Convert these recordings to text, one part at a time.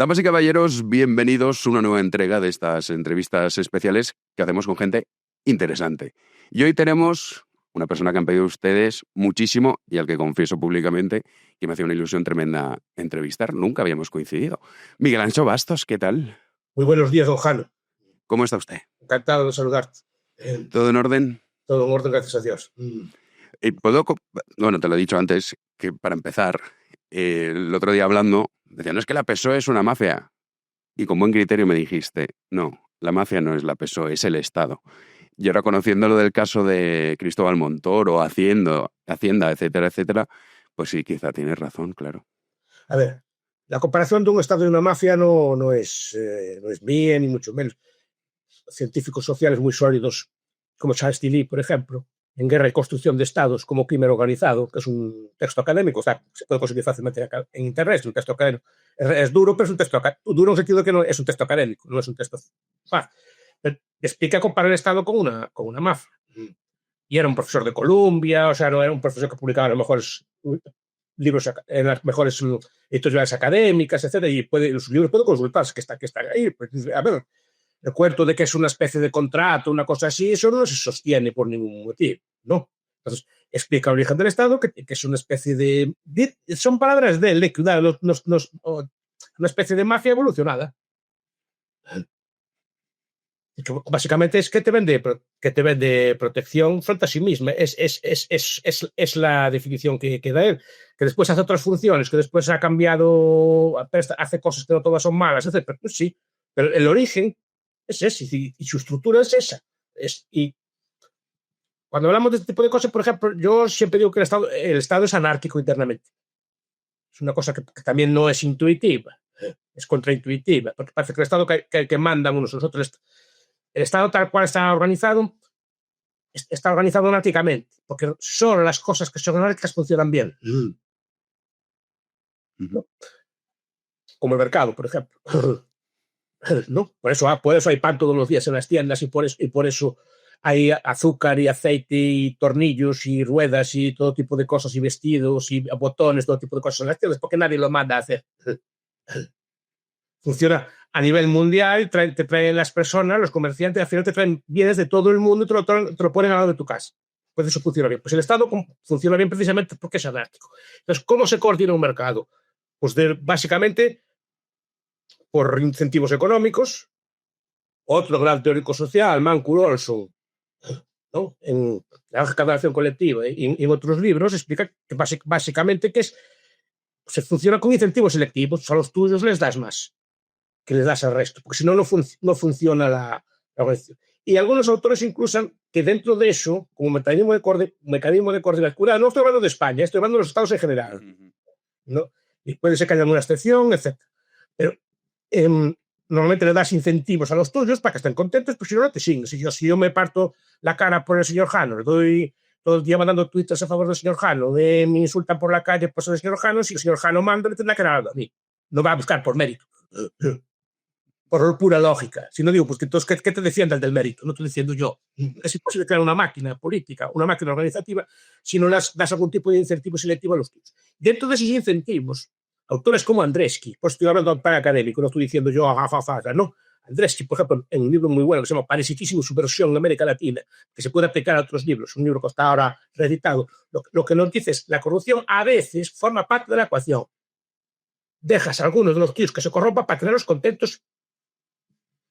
Damas y caballeros, bienvenidos a una nueva entrega de estas entrevistas especiales que hacemos con gente interesante. Y hoy tenemos una persona que han pedido ustedes muchísimo y al que confieso públicamente que me hacía una ilusión tremenda entrevistar. Nunca habíamos coincidido. Miguel Ancho Bastos, ¿qué tal? Muy buenos días, don Jano. ¿Cómo está usted? Encantado de saludarte. ¿Todo en orden? Todo en orden, gracias a Dios. Bueno, te lo he dicho antes, que para empezar, el otro día hablando, decía, no es que la PSOE es una mafia. Y con buen criterio me dijiste, no, la mafia no es la PSOE, es el Estado. Y ahora conociendo lo del caso de Cristóbal Montoro, Hacienda, etcétera, etcétera, pues sí, quizá tienes razón, claro. A ver, la comparación de un Estado y una mafia no es mía, ni mucho menos. Científicos sociales muy sólidos, como Charles Tilly, por ejemplo, en Guerra y Construcción de Estados como Crimen Organizado, que es un texto académico, o sea, se puede conseguir fácilmente en Internet, es un texto académico. Es duro, pero es un texto académico. Duro en el sentido de que no es un texto académico, no es un texto fácil. Explica comparar el Estado con una mafia. Y era un profesor de Columbia, o sea, no era un profesor que publicaba los mejores libros en las mejores editoriales académicas, etc. Y los libros pueden consultarse, que están ahí. A ver, el cuento de que es una especie de contrato, una cosa así, eso no se sostiene por ningún motivo, ¿no? Entonces, explica el origen del Estado, que es una especie de... Son palabras de él, que una especie de mafia evolucionada. Que básicamente es que te vende protección frente a sí misma. Es la definición que da él. Que después hace otras funciones, que después ha cambiado, hace cosas que no todas son malas, etc. Pero, sí, pero el origen es ese y su estructura es esa. Y cuando hablamos de este tipo de cosas, por ejemplo, yo siempre digo que el Estado es anárquico internamente. Es una cosa que también no es intuitiva, es contraintuitiva, porque parece que el Estado que mandan unos a los otros, el Estado tal cual está organizado anárquicamente, porque solo las cosas que son anárquicas funcionan bien. ¿No? Como el mercado, por ejemplo. ¿No? Por eso hay pan todos los días en las tiendas y por eso hay azúcar y aceite y tornillos y ruedas y todo tipo de cosas y vestidos y botones, todo tipo de cosas en las tiendas, porque nadie lo manda a hacer. Funciona a nivel mundial, te traen las personas, los comerciantes, al final te traen bienes de todo el mundo y te lo ponen al lado de tu casa. Pues eso funciona bien. Pues el Estado funciona bien precisamente porque es anárquico. Entonces, ¿cómo se coordina un mercado? Pues básicamente por incentivos económicos. Otro gran teórico social, Mancur Olson, ¿no? En la Generación Colectiva y en otros libros, explica que básicamente que se funciona con incentivos selectivos. A los tuyos les das más que les das al resto, porque si no, no funciona la organización. Y algunos autores incluso que dentro de eso, como mecanismo de coordinación, no estoy hablando de España, estoy hablando de los estados en general, ¿no? Y puede ser que haya una excepción, etc. Pero normalmente le das incentivos a los tuyos para que estén contentos, pues si no, no te siguen. Si yo me parto la cara por el señor Jano, le doy todo el día mandando tweets a favor del señor Jano, me insultan por la calle por ser el señor Jano, si el señor Jano manda, le tendrá que dar algo a mí. No va a buscar por mérito. Por pura lógica. Si no digo, pues que entonces, ¿qué te defienda el del mérito? No estoy diciendo yo. Es imposible crear una máquina política, una máquina organizativa, si no das algún tipo de incentivo selectivo a los tuyos. Dentro de esos incentivos, autores como Andreski, pues estoy hablando de pan académico, no estoy diciendo yo, no. Andreski, por ejemplo, en un libro muy bueno que se llama Parasitismo y Subversión en América Latina, que se puede aplicar a otros libros, un libro que está ahora reeditado, lo que nos dice es la corrupción a veces forma parte de la ecuación. Dejas a algunos de los tíos que se corrompan para tenerlos contentos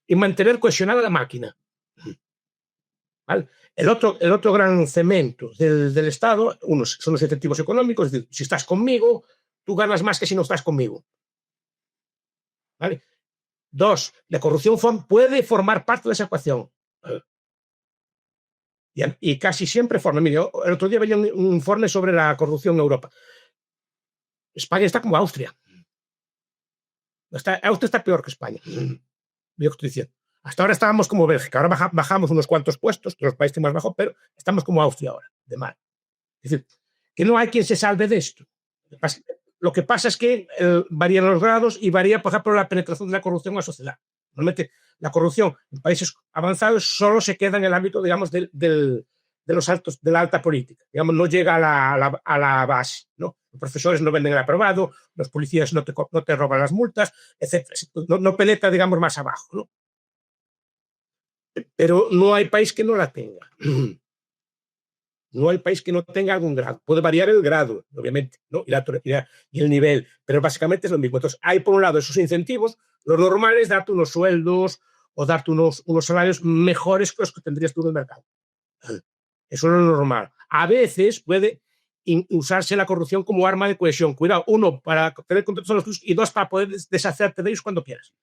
y mantener cohesionada la máquina. ¿Vale? El otro gran cemento del Estado, unos son los incentivos económicos, es decir, si estás conmigo, tú ganas más que si no estás conmigo. ¿Vale? Dos, la corrupción puede formar parte de esa ecuación. Y casi siempre forma. Mira, el otro día veía un informe sobre la corrupción en Europa. España está como Austria. Austria está peor que España. Yo estoy diciendo. Hasta ahora estábamos como Bélgica, ahora bajamos unos cuantos puestos, los países más bajos, pero estamos como Austria ahora, de mal. Es decir, que no hay quien se salve de esto. Lo que pasa es que varían los grados y varía, por ejemplo, la penetración de la corrupción en la sociedad. Normalmente la corrupción en países avanzados solo se queda en el ámbito, digamos, de de la alta política. Digamos, no llega a la base, ¿no? Los profesores no venden el aprobado, los policías no te roban las multas, etc. No penetra, digamos, más abajo, ¿no? Pero no hay país que no la tenga. No hay país que no tenga algún grado. Puede variar el grado, obviamente, ¿no? Y el nivel, pero básicamente es lo mismo. Entonces, hay por un lado esos incentivos, lo normal es darte unos sueldos o darte unos salarios mejores que los que tendrías tú en el mercado. Eso es lo normal. A veces puede usarse la corrupción como arma de cohesión. Cuidado, uno, para tener contactos a los tuyos, y dos, para poder deshacerte de ellos cuando quieras.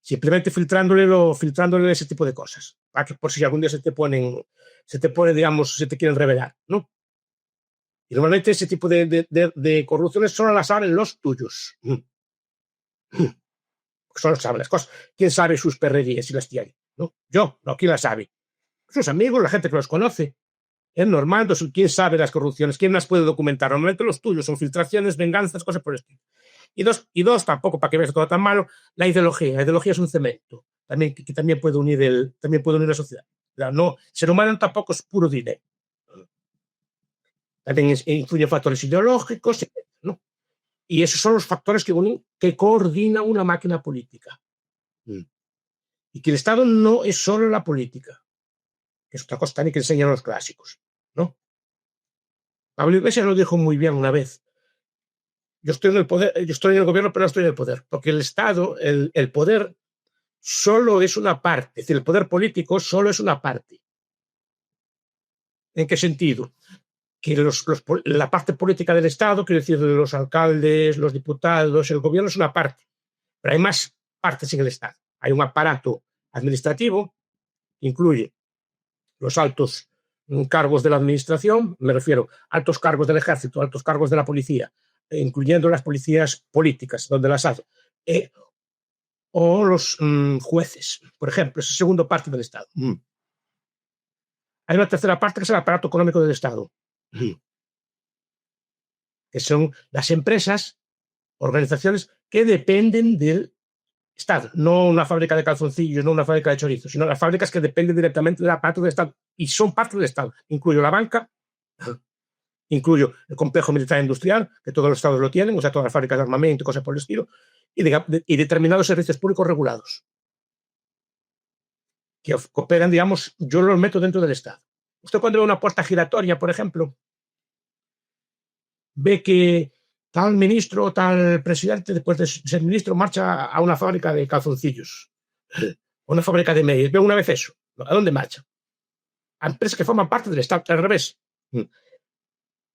Simplemente filtrándole ese tipo de cosas. Para que por si algún día se te pone, digamos, se te quieren revelar, ¿no? Y normalmente ese tipo de corrupciones solo las saben los tuyos. Solo saben las cosas. ¿Quién sabe sus perrerías si las tiene? ¿No? Yo, no, ¿quién las sabe? Sus amigos, la gente que los conoce. Es normal, entonces, ¿quién sabe las corrupciones? ¿Quién las puede documentar? Normalmente los tuyos, son filtraciones, venganzas, cosas por el estilo. Y dos, tampoco, para que veas todo tan malo, la ideología. La ideología es un cemento, también, que también puede unir la sociedad. No, ser humano tampoco es puro dinero. También influyen factores ideológicos, ¿no? Y esos son los factores que coordinan una máquina política. Y que el Estado no es solo la política, que es otra cosa también que enseñan los clásicos, ¿no? Pablo Iglesias lo dijo muy bien una vez. Yo estoy en el poder, yo estoy en el gobierno, pero no estoy en el poder, porque el Estado, el poder, solo es una parte, es decir, el poder político solo es una parte. ¿En qué sentido? Que la parte política del Estado, quiero decir, los alcaldes, los diputados, el gobierno es una parte, pero hay más partes en el Estado. Hay un aparato administrativo que incluye los altos cargos de la administración, me refiero a altos cargos del ejército, altos cargos de la policía, incluyendo las policías políticas, donde las hace, o los jueces, por ejemplo, esa segunda parte del Estado. Hay una tercera parte que es el aparato económico del Estado, que son las empresas, organizaciones que dependen del Estado, no una fábrica de calzoncillos, no una fábrica de chorizos, sino las fábricas que dependen directamente del aparato del Estado y son parte del Estado. Incluyo la banca, incluyo el complejo militar industrial, que todos los estados lo tienen, o sea, todas las fábricas de armamento y cosas por el estilo, y determinados servicios públicos regulados, que cooperan, digamos, yo los meto dentro del Estado. Usted cuando ve una puerta giratoria, por ejemplo, ve que tal ministro o tal presidente, después de ser ministro, marcha a una fábrica de calzoncillos, o una fábrica de medias. Ve una vez eso. ¿A dónde marcha? A empresas que forman parte del Estado, al revés.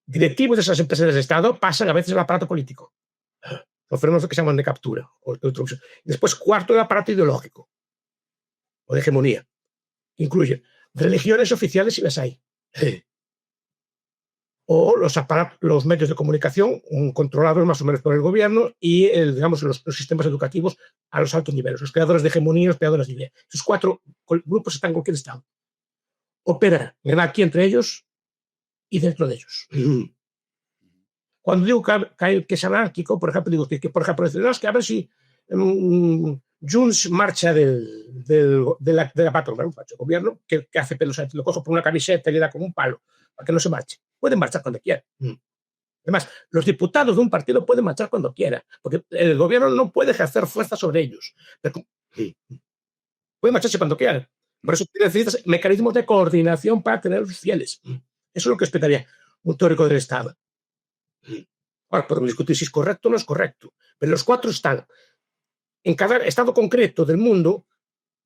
Directivos de esas empresas del Estado pasan a veces al aparato político. Los fenómenos que se llaman de captura. Después, cuarto, el aparato ideológico o de hegemonía. Incluye religiones oficiales si las hay. O los medios de comunicación controlados más o menos por el gobierno y digamos, los sistemas educativos a los altos niveles, los creadores de hegemonía y los creadores de ideas. Esos cuatro grupos están en cualquier Estado. Operan aquí entre ellos y dentro de ellos. Cuando digo que es anárquico, por ejemplo, digo que por ejemplo, es que a ver si Junts marcha de la patrona, un gobierno que hace pelos, lo cojo por una camiseta y le da como un palo para que no se marche. Pueden marchar cuando quieran. Además, los diputados de un partido pueden marchar cuando quieran, porque el gobierno no puede ejercer fuerza sobre ellos. Pero, pueden marcharse cuando quieran. Por eso necesitas mecanismos de coordinación para tener los fieles. Eso es lo que esperaría un teórico del Estado. Ahora, podemos discutir si es correcto o no es correcto, pero los cuatro están. En cada estado concreto del mundo,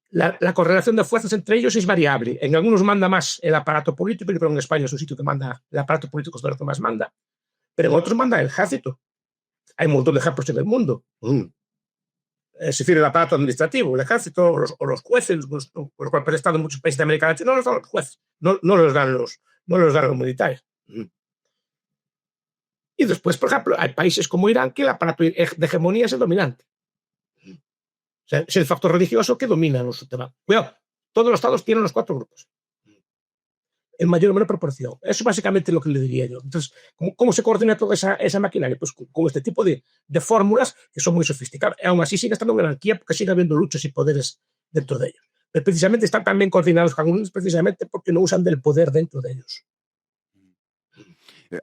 la correlación de fuerzas entre ellos es variable. En algunos manda más el aparato político, yo creo que en España es un sitio que manda, el aparato político es lo que más manda, pero en otros manda el ejército. Hay un montón de ejemplos en el mundo. Se refiere al aparato administrativo, el ejército, o los jueces, los cuales el Estado en muchos países de América Latina no los dan los jueces, no los dan los militares. Y después, por ejemplo, hay países como Irán que el aparato de hegemonía es el dominante. O sea, es el factor religioso que domina los temas. Cuidado, todos los estados tienen los cuatro grupos. En mayor o menor proporción. Eso es básicamente lo que le diría yo. Entonces, ¿cómo se coordina toda esa maquinaria? Pues con este tipo de fórmulas que son muy sofisticadas. Aún así sigue estando en anarquía porque sigue habiendo luchas y poderes dentro de ellos. precisamente están tan bien coordinados con algunos precisamente porque no usan del poder dentro de ellos.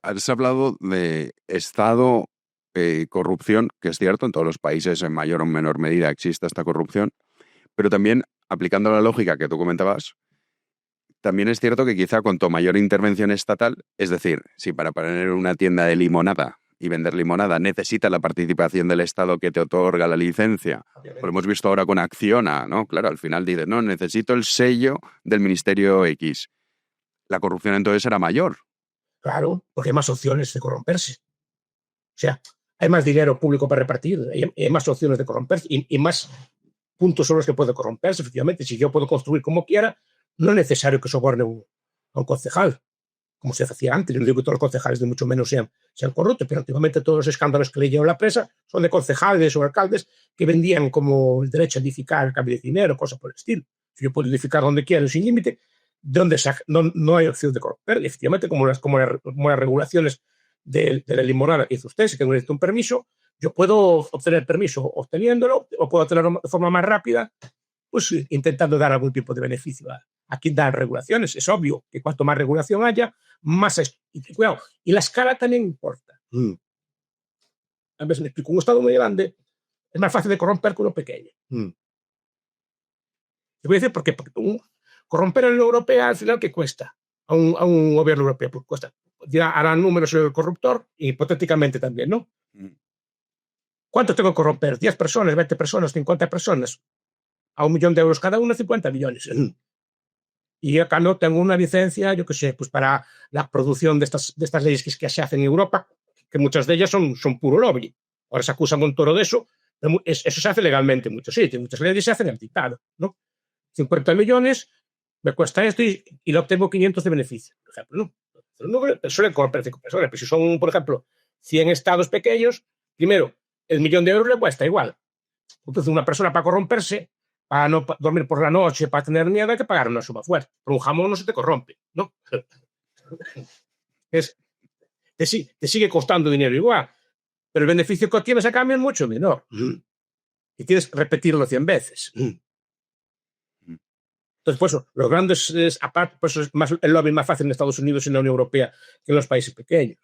Has hablado de Estado y corrupción, que es cierto, en todos los países en mayor o menor medida existe esta corrupción, pero también, aplicando la lógica que tú comentabas, también es cierto que quizá cuanto mayor intervención estatal, es decir, si para poner una tienda de limonada y vender limonada necesita la participación del Estado que te otorga la licencia, lo hemos visto ahora con Acciona, ¿no? Claro, al final dices, no, necesito el sello del Ministerio X. La corrupción entonces era mayor. Claro, porque hay más opciones de corromperse. O sea, hay más dinero público para repartir, hay más opciones de corromperse y más puntos sobre los que puede corromperse. Efectivamente, si yo puedo construir como quiera, no es necesario que soborne a un concejal, como se hacía antes. Yo no digo que todos los concejales, de mucho menos, sean corruptos, pero últimamente todos los escándalos que le llevan a la prensa son de concejales o alcaldes que vendían como el derecho a edificar a cambio de dinero, cosas por el estilo. Si yo puedo edificar donde quiera sin límite, no hay opción de corromper. Efectivamente, como las regulaciones de la limonada que hizo usted, si tengo un permiso, yo puedo obtener permiso obteniéndolo, o puedo obtenerlo de forma más rápida, pues intentando dar algún tipo de beneficio a quien da regulaciones. Es obvio que cuanto más regulación haya, más cuidado. Y la escala también importa. A veces me explico, un Estado muy grande es más fácil de corromper que uno pequeño. Te voy a decir por qué. Porque corromper a la Unión Europea, al final, ¿qué cuesta? A un gobierno europeo, pues cuesta. Ya harán números el corruptor, hipotéticamente también, ¿no? ¿Cuánto tengo que corromper? ¿10 personas, 20 personas, 50 personas? A 1 millón de euros cada uno, 50 millones. Y acá no tengo una licencia, yo qué sé, pues para la producción de estas leyes que se hacen en Europa, que muchas de ellas son puro lobby. Ahora se acusa a Montoro de eso. Eso se hace legalmente en muchos sitios. Muchas leyes se hacen al dictado, ¿no? 50 millones, me cuesta esto y le obtengo 500 de beneficio, por ejemplo, ¿no? Suelen corromper 5 personas, pero si son, por ejemplo, 100 estados pequeños, primero, el millón de euros le cuesta igual. Entonces, una persona para corromperse, para no dormir por la noche, para tener miedo, hay que pagar una suma fuerte. Pero un jamón no se te corrompe, ¿no? Te sigue costando dinero igual, pero el beneficio que obtienes a cambio es mucho menor. Y tienes que repetirlo 100 veces. Entonces, pues los grandes, aparte, pues es el lobby más fácil en Estados Unidos y en la Unión Europea que en los países pequeños.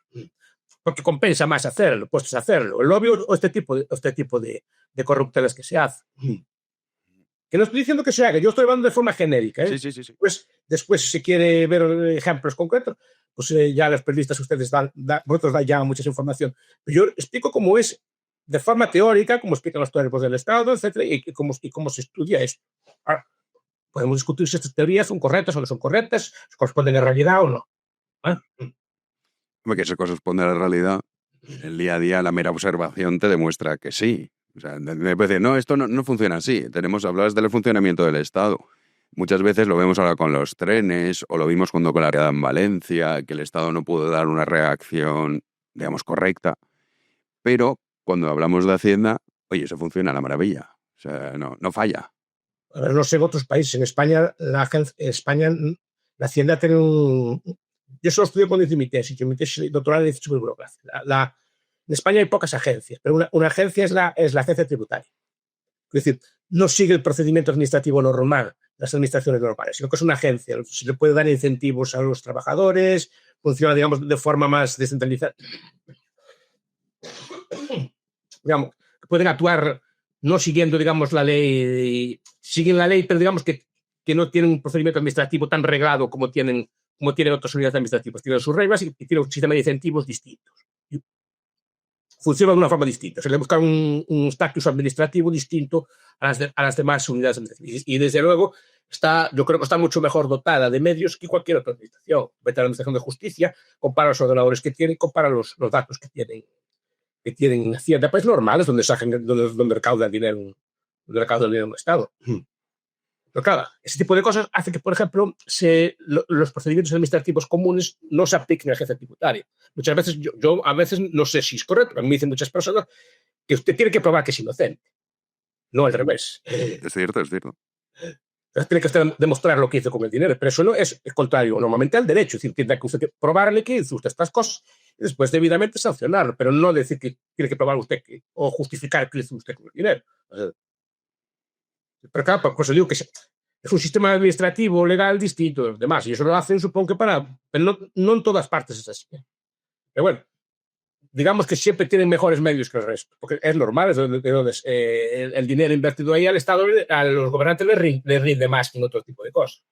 Porque compensa más hacerlo, puedes hacerlo. El lobby o este tipo de corruptelas que se hace. Que no estoy diciendo que se haga, yo estoy hablando de forma genérica. Sí. Pues, después, si quiere ver ejemplos concretos, pues ya los periodistas ustedes vosotros dan ya mucha información. Pero yo explico cómo es de forma teórica, cómo explican los teóricos del Estado, etcétera, y cómo se estudia esto. Ahora, podemos discutir si estas teorías son correctas o no son correctas, si corresponden a la realidad o no. Que se corresponde a la realidad. El día a día, la mera observación te demuestra que sí. O sea, me parece, no, esto no funciona así. Hablabas del funcionamiento del Estado. Muchas veces lo vemos ahora con los trenes, o lo vimos cuando con la riada en Valencia, que el Estado no pudo dar una reacción, digamos, correcta. Pero cuando hablamos de Hacienda, oye, eso funciona a la maravilla. O sea, no falla. A ver, no sé en otros países. En España, la Hacienda tiene un... Yo solo estudio cuando hice mi tesis doctoral en Ciencias Burocracia. En España hay pocas agencias, pero una agencia es la agencia tributaria. Es decir, no sigue el procedimiento administrativo normal, las administraciones normales, sino que es una agencia. Se le puede dar incentivos a los trabajadores, funciona, digamos, de forma más descentralizada. Digamos, pueden actuar no siguiendo, digamos, la ley, siguen la ley, pero digamos que no tienen un procedimiento administrativo tan reglado como tienen otras unidades administrativas. Tienen sus reglas y tienen un sistema de incentivos distintos. Funciona de una forma distinta. Se le busca un estatus administrativo distinto a las demás unidades administrativas. Y desde luego, yo creo que está mucho mejor dotada de medios que cualquier otra administración. Vete a la administración de justicia, compara los ordenadores que tienen, compara los datos que tienen en Hacienda, países normales donde recauda el dinero un Estado. Pero claro, ese tipo de cosas hace que, por ejemplo, los procedimientos administrativos comunes no se apliquen a la agencia tributaria. Muchas veces, yo a veces no sé si es correcto, pero me dicen muchas personas que usted tiene que probar que es inocente, no al revés. Es cierto. Entonces tiene que usted demostrar lo que hizo con el dinero, pero eso no es el contrario normalmente al derecho. Es decir, tiene que usted probarle que hizo usted estas cosas y después debidamente sancionarlo, pero no decir que tiene que probar usted o justificar que hizo usted con el dinero. Pero claro, por eso digo que es un sistema administrativo legal distinto de los demás, y eso lo hacen, supongo que pero no en todas partes es así. Pero bueno, digamos que siempre tienen mejores medios que el resto, porque es normal, el dinero invertido ahí al Estado, a los gobernantes les rinde más que en otro tipo de cosas.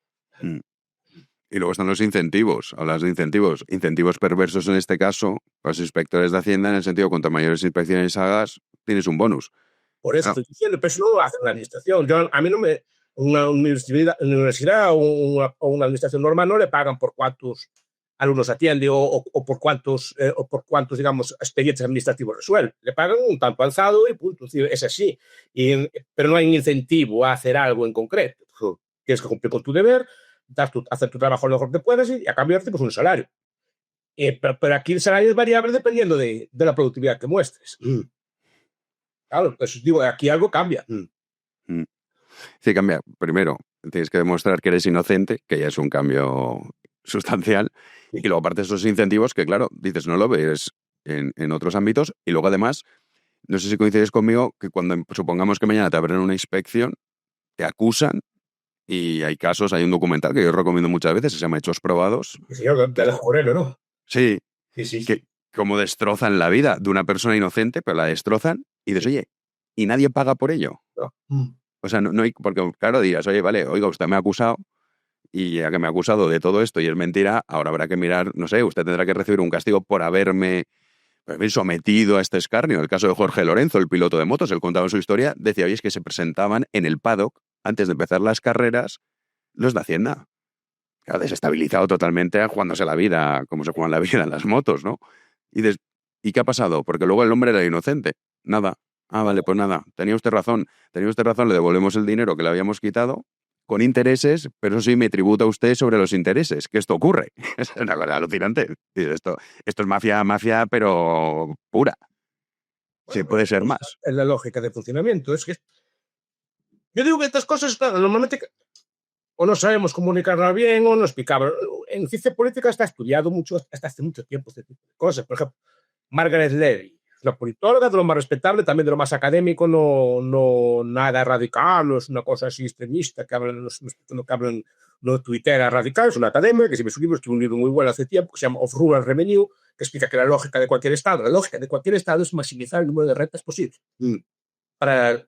Y luego están los incentivos. Hablas de incentivos. Incentivos perversos en este caso, para los inspectores de Hacienda, en el sentido, cuanto mayores inspecciones hagas, tienes un bonus. Por eso estoy diciendo, pero eso no lo hace la administración. A mí no me... Una universidad o una administración normal no le pagan por cuántos alumnos atiende o por cuántos, digamos, expedientes administrativos resuelve. Le pagan un tanto alzado y punto. Es así. Pero no hay un incentivo a hacer algo en concreto. Tienes que cumplir con tu deber, hacer tu trabajo lo mejor que puedas y a cambio pues un salario. Pero aquí el salario es variable dependiendo de la productividad que muestres. Claro, pues digo, aquí algo cambia. Sí, cambia. Primero, tienes que demostrar que eres inocente, que ya es un cambio sustancial. Y luego, aparte de esos incentivos, que claro, dices, no lo ves en otros ámbitos. Y luego, además, no sé si coincides conmigo, que cuando supongamos que mañana te abren una inspección, te acusan. Y hay casos, hay un documental que yo recomiendo muchas veces, se llama Hechos Probados. Sí, de Alejo Moreno, ¿no? Sí. Sí. Que como destrozan la vida de una persona inocente, pero la destrozan y dices, oye, ¿y nadie paga por ello? No. O sea, no hay, porque claro, dirás, oye, vale, oiga, usted me ha acusado y ya que me ha acusado de todo esto y es mentira, ahora habrá que mirar, no sé, usted tendrá que recibir un castigo por haberme sometido a este escarnio. El caso de Jorge Lorenzo, el piloto de motos, él contaba su historia, decía, oye, es que se presentaban en el paddock antes de empezar las carreras los de Hacienda. Claro, desestabilizado totalmente a jugándose la vida, como se juegan la vida en las motos, ¿no? ¿Y qué ha pasado? Porque luego el hombre era inocente. Nada. Ah, vale, pues nada. Tenía usted razón, le devolvemos el dinero que le habíamos quitado con intereses, pero eso sí, me tributa usted sobre los intereses, que esto ocurre. Es una cosa alucinante. Esto es mafia, pero pura. Sí, puede ser más. Es la lógica de funcionamiento. Es que yo digo que estas cosas normalmente o no sabemos comunicarla bien o no explicamos. En ciencia política está estudiado mucho, hasta hace mucho tiempo este tipo de cosas. Por ejemplo, Margaret Levy, una politóloga de lo más respetable, también de lo más académico, no nada radical, no es una cosa así extremista que hablan, no tuitera radical, es una académica que escribe un libro muy bueno hace tiempo que se llama Of Rural Revenue, que explica que la lógica de cualquier Estado es maximizar el número de rentas posible para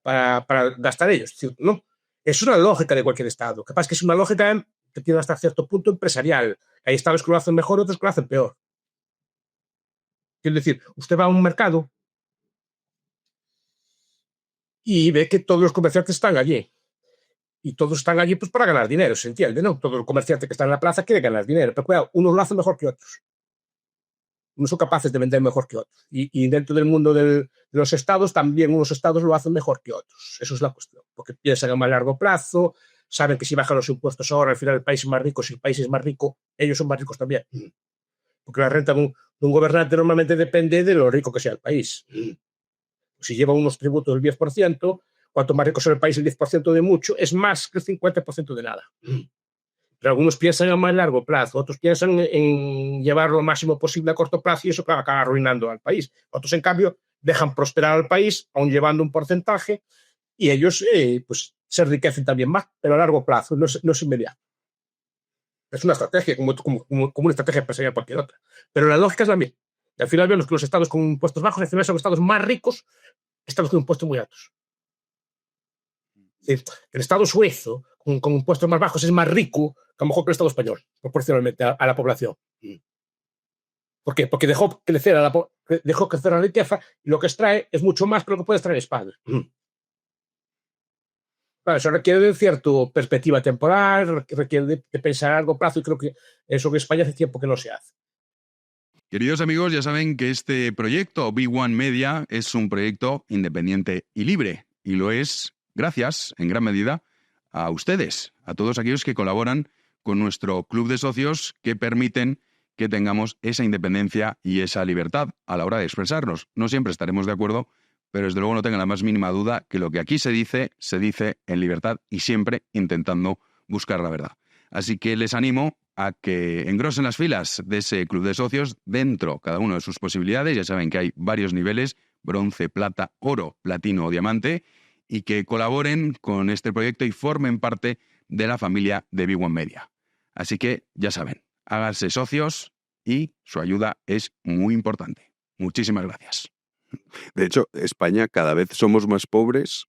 gastar ellos. Es decir, no, es una lógica de cualquier Estado. Lo que pasa es que es una lógica que tiene hasta cierto punto empresarial. Hay Estados que lo hacen mejor, otros que lo hacen peor. Quiero decir, usted va a un mercado y ve que todos los comerciantes están allí. Y todos están allí pues, para ganar dinero, se entiende, ¿no? Todo el comerciante que está en la plaza quiere ganar dinero. Pero cuidado, unos lo hacen mejor que otros. Unos son capaces de vender mejor que otros. Y dentro del mundo de los estados, también unos estados lo hacen mejor que otros. Eso es la cuestión. Porque piensan a más largo plazo, saben que si bajan los impuestos ahora, al final el país es más rico. Si el país es más rico, ellos son más ricos también. Porque la renta de un gobernante normalmente depende de lo rico que sea el país. Si lleva unos tributos del 10%, cuanto más rico sea el país, el 10% de mucho es más que el 50% de nada. Pero algunos piensan a más largo plazo, otros piensan en llevar lo máximo posible a corto plazo y eso acaba arruinando al país. Otros, en cambio, dejan prosperar al país, aun llevando un porcentaje, y ellos pues, se enriquecen también más, pero a largo plazo, no es inmediato. Es una estrategia, como una estrategia empresarial cualquier otra. Pero la lógica es la misma. Y al final vemos que los estados con impuestos bajos, al final son los estados más ricos, estados con impuestos muy altos. Es decir, el estado suizo, con impuestos más bajos, es más rico que a lo mejor que el estado español, proporcionalmente a la población. ¿Por qué? Porque dejó crecer la riqueza y lo que extrae es mucho más que lo que puede extraer España. Claro, eso requiere de cierta perspectiva temporal, requiere de pensar a largo plazo y creo que eso que España hace tiempo que no se hace. Queridos amigos, ya saben que este proyecto B1 Media es un proyecto independiente y libre, y lo es gracias, en gran medida, a ustedes, a todos aquellos que colaboran con nuestro club de socios que permiten que tengamos esa independencia y esa libertad a la hora de expresarnos. No siempre estaremos de acuerdo, pero desde luego no tengan la más mínima duda que lo que aquí se dice en libertad y siempre intentando buscar la verdad. Así que les animo a que engrosen las filas de ese club de socios dentro cada uno de sus posibilidades. Ya saben que hay varios niveles, bronce, plata, oro, platino o diamante, y que colaboren con este proyecto y formen parte de la familia de Big One Media. Así que ya saben, háganse socios y su ayuda es muy importante. Muchísimas gracias. De hecho, España cada vez somos más pobres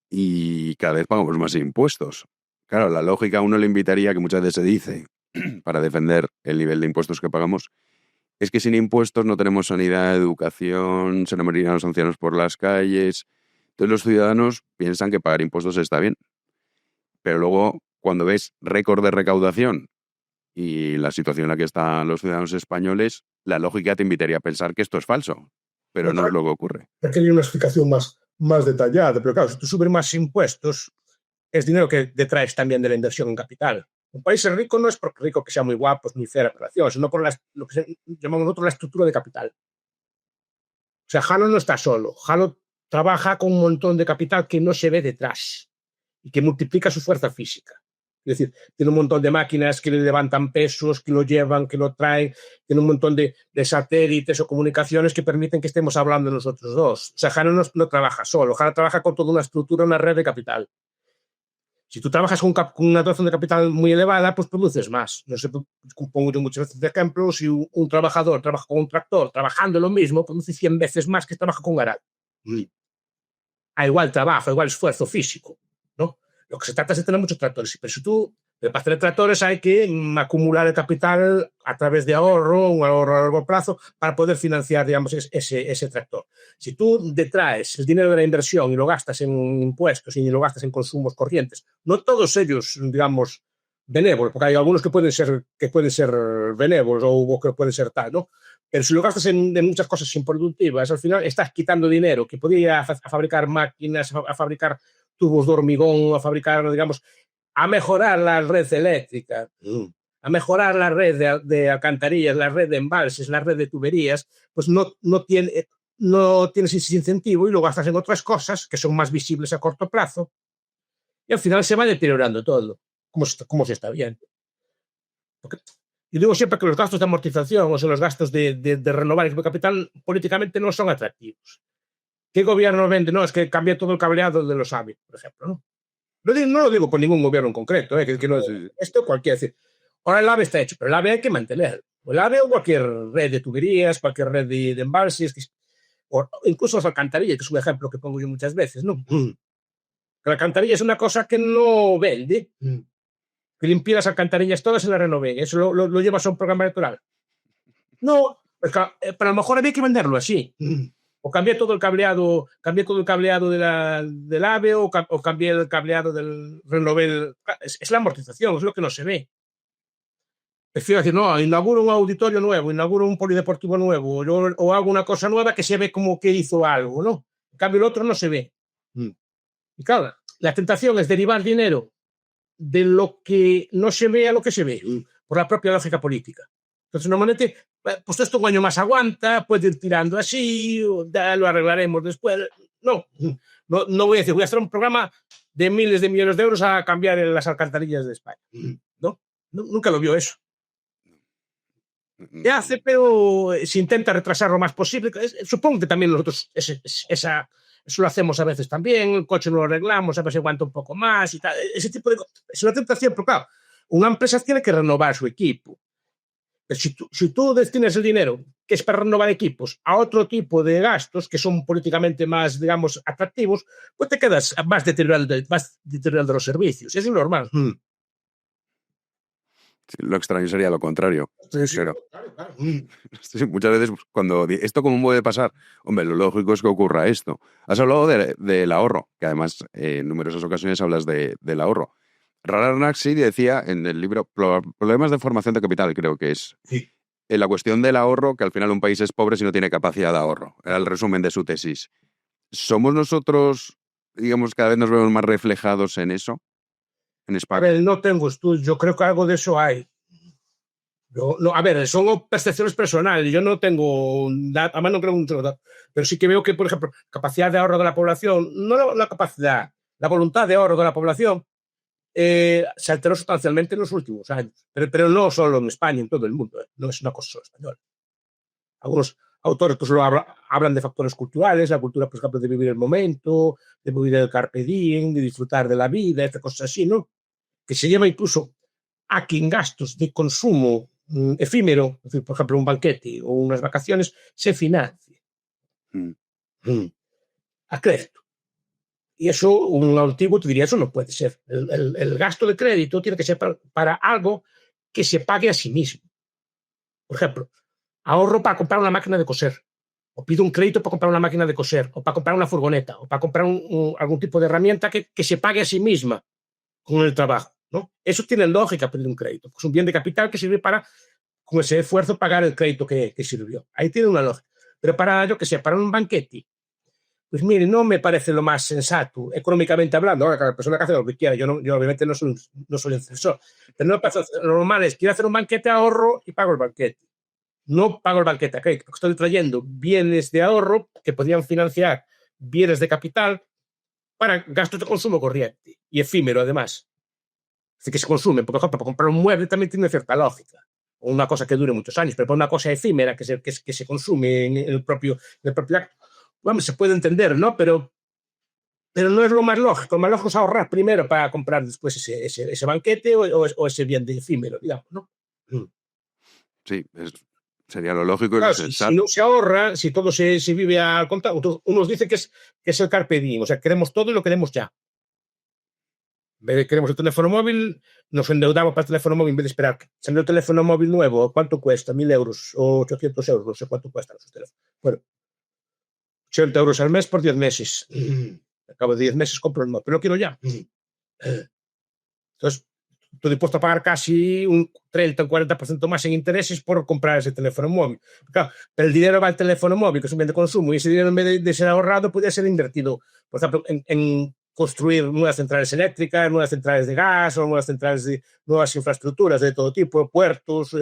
y cada vez pagamos más impuestos. Claro, la lógica a uno le invitaría, que muchas veces se dice, para defender el nivel de impuestos que pagamos, es que sin impuestos no tenemos sanidad, educación, se nos morirían los ancianos por las calles. Entonces los ciudadanos piensan que pagar impuestos está bien. Pero luego, cuando ves récord de recaudación y la situación en la que están los ciudadanos españoles, la lógica te invitaría a pensar que esto es falso. Pero no es lo que ocurre. Quería una explicación más detallada, pero claro, si tú subes más impuestos, es dinero que detraes también de la inversión en capital. Un país es rico no es porque rico que sea muy guapo, ni cera operación, sino por lo que llamamos nosotros la estructura de capital. O sea, Jano no está solo. Jano trabaja con un montón de capital que no se ve detrás y que multiplica su fuerza física. Es decir, tiene un montón de máquinas que le levantan pesos, que lo llevan, que lo traen, tiene un montón de satélites o comunicaciones que permiten que estemos hablando nosotros dos. O sea, Jano no trabaja solo, Jano trabaja con toda una estructura, una red de capital. Si tú trabajas con una dotación de capital muy elevada, pues produces más. No sé, pongo yo muchas veces de ejemplo, si un trabajador trabaja con un tractor, trabajando lo mismo, produce 100 veces más que trabaja con un arado. A igual trabajo, a igual esfuerzo físico, ¿no? Lo que se trata es de tener muchos tractores, pero si tú, para tener tractores hay que acumular el capital a través de ahorro, un ahorro a largo plazo, para poder financiar, digamos, ese tractor. Si tú detraes el dinero de la inversión y lo gastas en impuestos y lo gastas en consumos corrientes, no todos ellos, digamos, benévolos, porque hay algunos que pueden ser benévolos o que pueden ser tal, ¿no? Pero si lo gastas en muchas cosas improductivas, al final estás quitando dinero que podría ir a fabricar máquinas, a fabricar tubos de hormigón, a fabricar, digamos, a mejorar la red eléctrica, a mejorar la red de alcantarillas, la red de embalses, la red de tuberías, pues no tienes ese incentivo y lo gastas en otras cosas que son más visibles a corto plazo y al final se va deteriorando todo, como se está viendo. Porque yo digo siempre que los gastos de amortización, o sea, los gastos de renovar el capital políticamente no son atractivos. ¿Qué gobierno vende? No, es que cambia todo el cableado de los AVE, por ejemplo, ¿no? No lo digo por ningún gobierno en concreto, que no, esto cualquiera decir. Ahora el AVE está hecho, pero el AVE hay que mantener. El AVE o cualquier red de tuberías, cualquier red de embalses, o incluso las alcantarillas, que es un ejemplo que pongo yo muchas veces, ¿no? La alcantarilla es una cosa que no vende. Que limpie las alcantarillas todas y las renové. Eso lo llevas a un programa electoral. No, pero a lo mejor había que venderlo así. O cambié todo el cableado del AVE o cambié el cableado del renové. Es la amortización, es lo que no se ve. Prefiero decir, no, inauguro un auditorio nuevo, inauguro un polideportivo nuevo, o hago una cosa nueva que se ve como que hizo algo, ¿no? En cambio, el otro no se ve. Y claro, la tentación es derivar dinero de lo que no se ve a lo que se ve, por la propia lógica política. Entonces, normalmente, pues esto un año más aguanta, puede ir tirando así, ya lo arreglaremos después. No voy a decir, voy a hacer un programa de miles de millones de euros a cambiar las alcantarillas de España. No, nunca lo vio eso. Se hace, pero se intenta retrasar lo más posible. Supongo que también nosotros eso lo hacemos a veces también, el coche no lo arreglamos, a ver si aguanta un poco más y tal. Ese tipo de cosas. Es una tentación, pero claro, una empresa tiene que renovar su equipo. Pero si tú destinas el dinero que es para renovar equipos a otro tipo de gastos que son políticamente más, digamos, atractivos, pues te quedas más deteriorando de los servicios. Es normal. Sí, lo extraño sería lo contrario. Sí, Pero, claro. sí, muchas veces cuando ¿esto cómo puede pasar? Hombre, lo lógico es que ocurra esto. Has hablado del ahorro, que además en numerosas ocasiones hablas del ahorro. Raranaxi decía en el libro Problemas de formación de capital, creo que es, Sí. en la cuestión del ahorro, que al final un país es pobre si no tiene capacidad de ahorro. Era el resumen de su tesis. ¿Somos nosotros, digamos, cada vez nos vemos más reflejados en eso? En A España. ver, no tengo estudios, yo creo que algo de eso hay. A ver, son percepciones personales, yo no tengo, además no creo mucho, pero sí que veo que, por ejemplo, capacidad de ahorro de la población, no la capacidad, la voluntad de ahorro de la población se alteró sustancialmente en los últimos años, pero no solo en España, en todo el mundo, no es una cosa solo española. Algunos autores pues hablan de factores culturales, la cultura, por ejemplo, de vivir el momento, de vivir el carpe diem, de disfrutar de la vida, estas cosas así, ¿no? que se lleva incluso a que en gastos de consumo efímero, es decir, por ejemplo, un banquete o unas vacaciones, se financie a crédito. Y eso, un antiguo te diría, eso no puede ser. El gasto de crédito tiene que ser para algo que se pague a sí mismo. Por ejemplo, ahorro para comprar una máquina de coser, o pido un crédito para comprar una máquina de coser, o para comprar una furgoneta, o para comprar algún tipo de herramienta que se pague a sí misma con el trabajo, ¿no? Eso tiene lógica pedir un crédito. Es un bien de capital que sirve para, con ese esfuerzo, pagar el crédito que sirvió. Ahí tiene una lógica. Pero para, yo que sé, para un banquete, pues mire, no me parece lo más sensato, económicamente hablando. Ahora, cada persona que hace lo que quiera, yo obviamente no soy un censor, pero no pasa, lo normal es, quiero hacer un banquete, ahorro y pago el banquete. No pago el banquete a crédito, porque estoy trayendo bienes de ahorro que podrían financiar bienes de capital para gastos de consumo corriente y efímero, además. Es decir, que se consumen, porque, por ejemplo, para comprar un mueble también tiene cierta lógica, o una cosa que dure muchos años, pero para una cosa efímera que se consume en el propio acto, bueno, se puede entender, ¿no? Pero no es lo más lógico. Lo más lógico es ahorrar primero para comprar después ese banquete o ese bien de efímero, digamos, ¿no? Sí, sería lo lógico y claro, lo sensato. Si no se ahorra, si todo se vive al contado, unos dicen que es el carpe diem, o sea, queremos todo y lo queremos ya. En vez de queremos el teléfono móvil, nos endeudamos para el teléfono móvil en vez de esperar. Salió el teléfono móvil nuevo, ¿cuánto cuesta? 1.000 euros o 800 euros, no sé cuánto cuestan esos teléfonos. Bueno, 80 euros al mes por 10 meses. Al cabo de 10 meses compro el móvil, pero lo quiero ya. Entonces, estoy dispuesto a pagar casi un 30 o 40% más en intereses por comprar ese teléfono móvil. Claro, pero el dinero va al teléfono móvil, que es un bien de consumo, y ese dinero, en vez de ser ahorrado, podría ser invertido, por ejemplo, en construir nuevas centrales eléctricas, nuevas centrales de gas, o nuevas infraestructuras de todo tipo, puertos,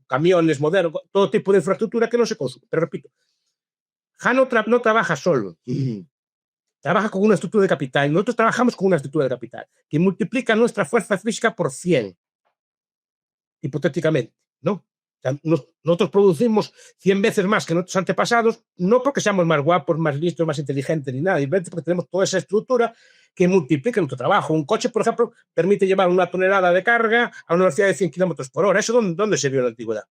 camiones modernos, todo tipo de infraestructura que no se consume. Pero repito, no trabaja solo. Trabaja con una estructura de capital. Nosotros trabajamos con una estructura de capital que multiplica nuestra fuerza física por 100, hipotéticamente, ¿no? O sea, nosotros producimos 100 veces más que nuestros antepasados, no porque seamos más guapos, más listos, más inteligentes ni nada, simplemente porque tenemos toda esa estructura que multiplica nuestro trabajo. Un coche, por ejemplo, permite llevar una tonelada de carga a una velocidad de 100 kilómetros por hora. ¿Eso dónde se vio en la antigüedad?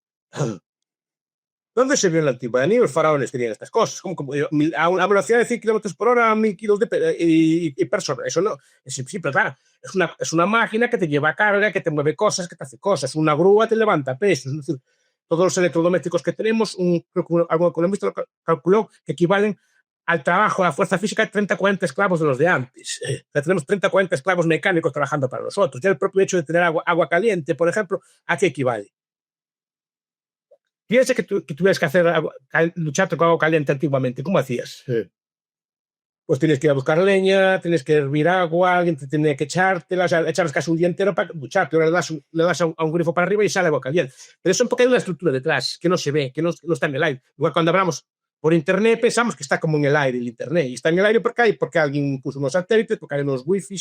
¿Dónde se vio en la antigüedad? Ni los faraones tenían estas cosas. A una velocidad de 100 kilómetros por hora, 1.000 kilos y persona. Eso no es imposible, claro. Es una máquina que te lleva carga, que te mueve cosas, que te hace cosas. Una grúa te levanta pesos. Es decir, todos los electrodomésticos que tenemos, algún economista calculó que equivalen al trabajo, a la fuerza física de 30 o 40 esclavos de los de antes. Tenemos 30 o 40 esclavos mecánicos trabajando para nosotros. Ya el propio hecho de tener agua caliente, por ejemplo, ¿a qué equivale? Piensa que tuvieras que lucharte con agua caliente antiguamente. ¿Cómo hacías? Pues tienes que ir a buscar leña, tienes que hervir agua, alguien te tiene que echártela, o sea, echarles casi un día entero para ducharte. Ahora le das a un grifo para arriba y sale agua caliente. Pero eso es porque hay una estructura detrás que no se ve, que no está en el aire. Igual cuando hablamos por internet pensamos que está como en el aire el internet. Y está en el aire porque alguien puso unos satélites, porque hay unos wifi,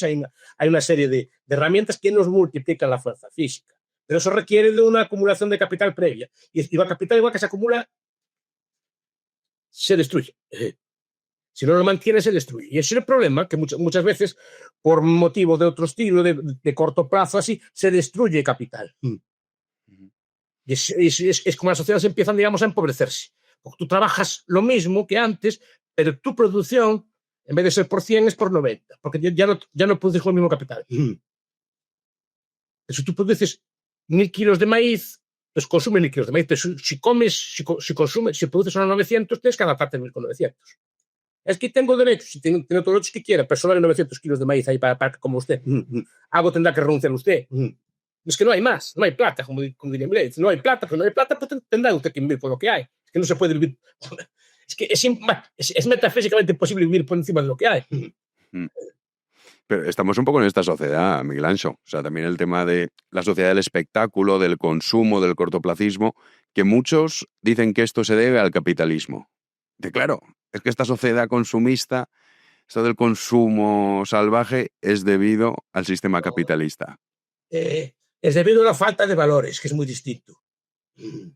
hay una serie de herramientas que nos multiplican la fuerza física. Pero eso requiere de una acumulación de capital previa. Y el capital, igual que se acumula, se destruye. Si no lo mantiene, se destruye. Y ese es el problema, que muchas veces, por motivo de otro estilo, de corto plazo, así, se destruye capital. Y es como las sociedades empiezan, digamos, a empobrecerse. Porque tú trabajas lo mismo que antes, pero tu producción, en vez de ser por 100, es por 90. Porque ya no produces con el mismo capital. Si tú produces 1.000 kilos de maíz, pues consume 1.000 kilos de maíz. Pero si produces unos 900, tienes que adaptarte a 1.900. Es que tengo derechos, tengo todos los derechos que quiera, pero solo hay 900 kilos de maíz ahí para como usted. Algo tendrá que renunciar usted. Es que no hay más, no hay plata, como diría Milei. No hay plata, pues tendrá usted que vivir por lo que hay. Es que no se puede vivir. Es que es metafísicamente imposible vivir por encima de lo que hay. Pero estamos un poco en esta sociedad, Miguel Anxo. O sea, también el tema de la sociedad del espectáculo, del consumo, del cortoplacismo, que muchos dicen que esto se debe al capitalismo. Claro, es que esta sociedad consumista, esto del consumo salvaje, es debido al sistema capitalista. Es debido a la falta de valores, que es muy distinto. El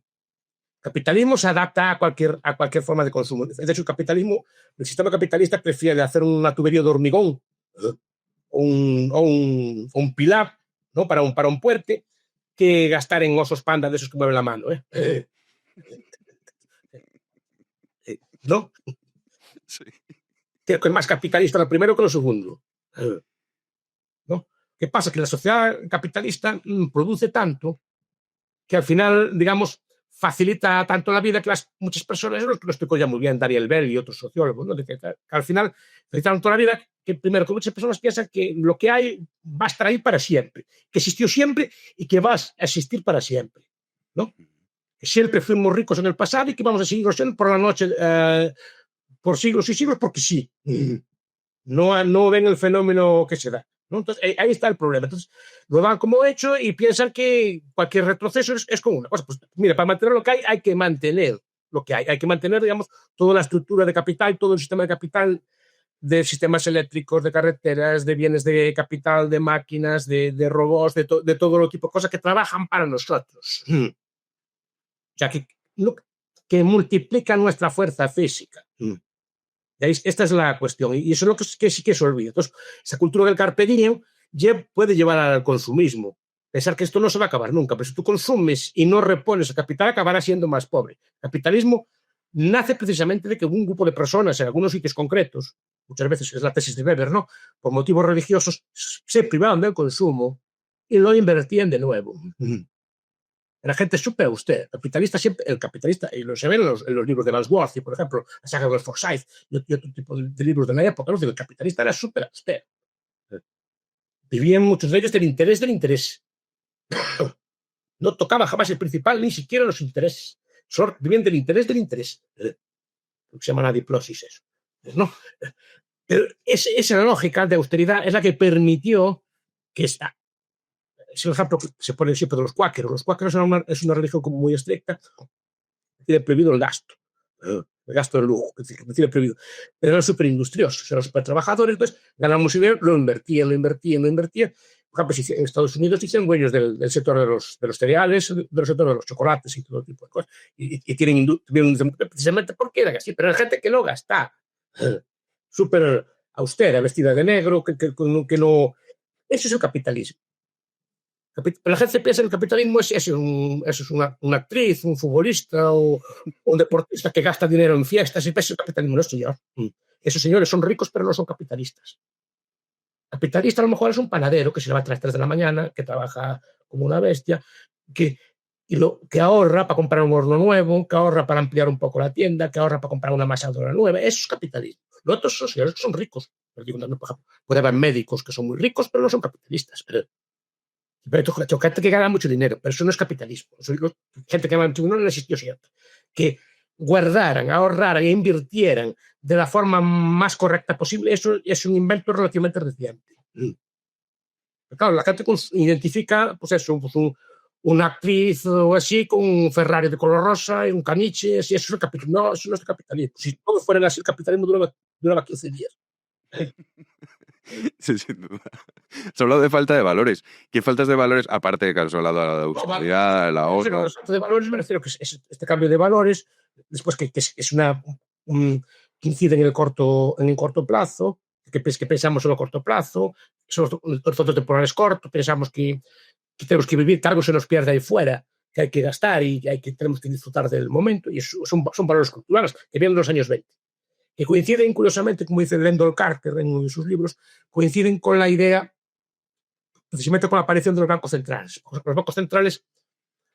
capitalismo se adapta a cualquier forma de consumo. De hecho, el sistema capitalista prefiere hacer una tubería de hormigón o un pilar ¿no? Para un puerte que gastar en osos panda de esos que mueven la mano, ¿eh? ¿No? Sí. Que es más capitalista lo primero que lo segundo. ¿No? ¿Qué pasa? Que la sociedad capitalista produce tanto que al final, digamos, facilita tanto la vida que muchas personas, lo explicó ya muy bien Daniel Bell y otros sociólogos, ¿no? Que al final facilita tanto la vida que primero que muchas personas piensan que lo que hay va a estar ahí para siempre, que existió siempre y que va a existir para siempre, ¿no? Que siempre fuimos ricos en el pasado y que vamos a seguir siendo por la noche, por siglos y siglos, porque sí. No ven el fenómeno que se da, ¿no? Entonces, ahí está el problema. Entonces, lo dan como hecho y piensan que cualquier retroceso es como una cosa. Pues mira, para mantener lo que hay que mantener lo que hay. Hay que mantener, digamos, toda la estructura de capital, todo el sistema de capital, de sistemas eléctricos, de carreteras, de bienes de capital, de máquinas, de robots, de todo lo tipo de cosas que trabajan para nosotros. O sea, que multiplican nuestra fuerza física. Esta es la cuestión, y eso es lo que sí que se olvida. Entonces, esa cultura del carpe diem puede llevar al consumismo. Pensar que esto no se va a acabar nunca, pero si tú consumes y no repones el capital, acabará siendo más pobre. El capitalismo nace precisamente de que un grupo de personas en algunos sitios concretos, muchas veces es la tesis de Weber, ¿no? Por motivos religiosos, se privaban del consumo y lo invertían de nuevo. La gente es súper austera. El capitalista, y lo se ve en los libros de Wordsworth, por ejemplo, la saga de Forsyth y otro tipo de libros de la época, ¿no? El capitalista era súper austero. Vivían muchos de ellos del interés. No tocaba jamás el principal, ni siquiera los intereses. Solo vivían del interés. Lo que se llama la diplosis, eso. ¿No? Pero esa lógica de austeridad es la que permitió que esta. Es el ejemplo que se pone siempre de los cuáqueros. Los cuáqueros es una religión como muy estricta. Tiene prohibido el gasto. El gasto de lujo, que tiene prohibido. Pero eran súper industriosos, eran súper trabajadores, entonces ganan mucho dinero, lo invertían. Por ejemplo, en Estados Unidos se hicieron dueños del sector de los cereales, del sector de los chocolates y todo tipo de cosas. Y tuvieron precisamente porque era así, pero hay gente que no gasta. Súper austera, vestida de negro, que no. Eso es el capitalismo. La gente piensa que el capitalismo es una actriz, un futbolista o un deportista que gasta dinero en fiestas y piensa el capitalismo. No, señor. Esos señores son ricos, pero no son capitalistas. Capitalista a lo mejor es un panadero que se levanta a las 3 de la mañana, que trabaja como una bestia, que ahorra para comprar un horno nuevo, que ahorra para ampliar un poco la tienda, que ahorra para comprar una amasadora nueva. Eso es capitalismo. Los otros son señores que son ricos. Puede haber médicos que son muy ricos, pero no son capitalistas. Pero gente que gana mucho dinero, pero eso no es capitalismo. Gente que gana mucho dinero no existió siempre. Que guardaran, ahorraran e invirtieran de la forma más correcta posible, eso es un invento relativamente reciente. Pero claro, la gente identifica, pues eso, una actriz o así con un Ferrari de color rosa y un caniche, así, eso es el capitalismo. No, eso no es el capitalismo. Si todo fuera así, el capitalismo duraba 15 días. Sí, sin duda. Se ha hablado de falta de valores. ¿Qué faltas de valores? Aparte de que has hablado de la austeridad, el ahorro. De valores me refiero que es este cambio de valores, después que es que incide en el corto plazo, que pensamos solo a corto plazo, son los horizontes temporales cortos, pensamos que tenemos que vivir, que algo se nos pierde ahí fuera, que hay que gastar y tenemos que disfrutar del momento, y eso son valores culturales que vienen de los años 20. Que coinciden, curiosamente, como dice Lyndall Carter en uno de sus libros, coinciden con la idea, precisamente con la aparición de los bancos centrales. Los bancos centrales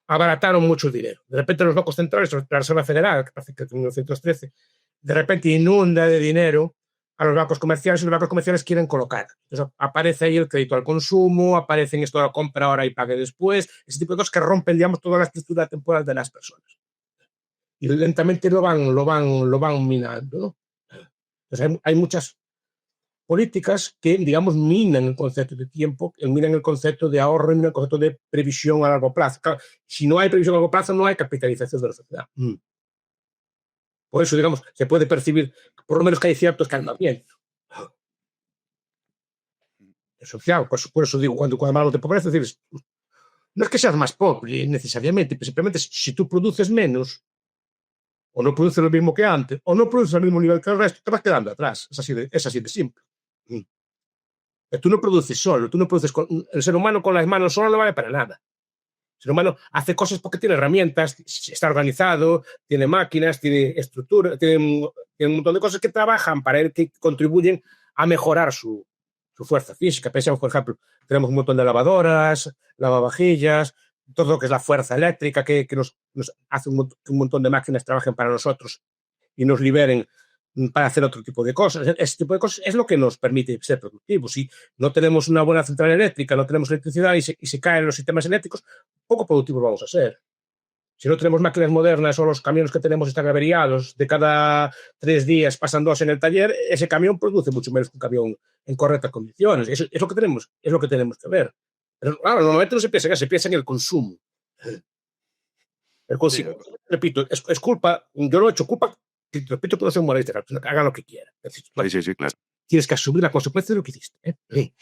abarataron mucho dinero. De repente los bancos centrales, la Reserva Federal, que parece que en 1913, de repente inunda de dinero a los bancos comerciales y los bancos comerciales quieren colocar. Entonces aparece ahí el crédito al consumo, aparece en esto de la compra ahora y pague después, ese tipo de cosas que rompen, digamos, toda la estructura temporal de las personas. Y lentamente lo van minando, ¿no? Entonces hay muchas políticas que, digamos, minan el concepto de tiempo, minan el concepto de ahorro, minan el concepto de previsión a largo plazo. Claro, si no hay previsión a largo plazo, no hay capitalización de la sociedad. Por eso, digamos, se puede percibir, por lo menos, que hay ciertos calentamientos. Social, por eso digo, cuando hablamos de pobreza, decir, no es que seas más pobre necesariamente, pero simplemente si tú produces menos, o no produces lo mismo que antes, o no produces al mismo nivel que el resto, te vas quedando atrás. Es así de simple. Tú no produces solo, tú no produces el ser humano con las manos solo no vale para nada. El ser humano hace cosas porque tiene herramientas, está organizado, tiene máquinas, tiene estructura, tiene un montón de cosas que trabajan para él, que contribuyen a mejorar su fuerza física. Pensamos, por ejemplo, tenemos un montón de lavadoras, lavavajillas, todo lo que es la fuerza eléctrica que nos hace que un montón de máquinas trabajen para nosotros y nos liberen para hacer otro tipo de cosas. Ese tipo de cosas es lo que nos permite ser productivos. Si no tenemos una buena central eléctrica, no tenemos electricidad y se caen los sistemas eléctricos, poco productivos vamos a ser. Si no tenemos máquinas modernas o los camiones que tenemos están averiados, de cada 3 días pasan 2 en el taller, ese camión produce mucho menos que un camión en correctas condiciones. Eso es lo que tenemos que ver. Pero claro, normalmente no se piensa en el consumo. El consumo, sí. Repito, es culpa, yo lo he hecho culpa, repito, puedo ser moralista, hagan lo que quieran. Sí, claro. Tienes que asumir la consecuencia de lo que hiciste. Sí.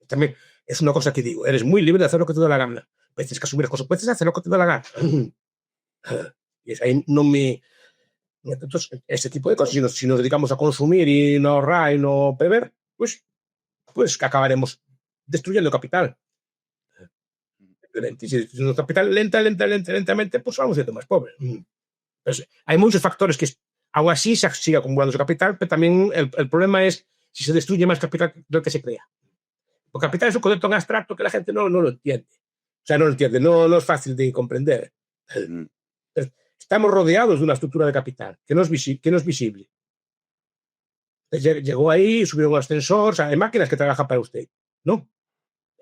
También es una cosa que digo, eres muy libre de hacer lo que te da la gana. Pues tienes que asumir las consecuencias de hacer lo que te da la gana. Y es ahí no me... Entonces, ese tipo de cosas, si nos dedicamos a consumir y no ahorrar y no beber, pues acabaremos destruyendo capital. Si nuestro capital lentamente, pues vamos siendo más pobres. Pues hay muchos factores que aún así se sigue acumulando su capital, pero también el problema es si se destruye más capital del que se crea. Porque capital es un concepto tan abstracto que la gente no lo entiende. O sea, no lo entiende, no es fácil de comprender. Estamos rodeados de una estructura de capital que no es visible. Llegó ahí, subió un ascensor, o sea, hay máquinas que trabajan para usted, ¿no?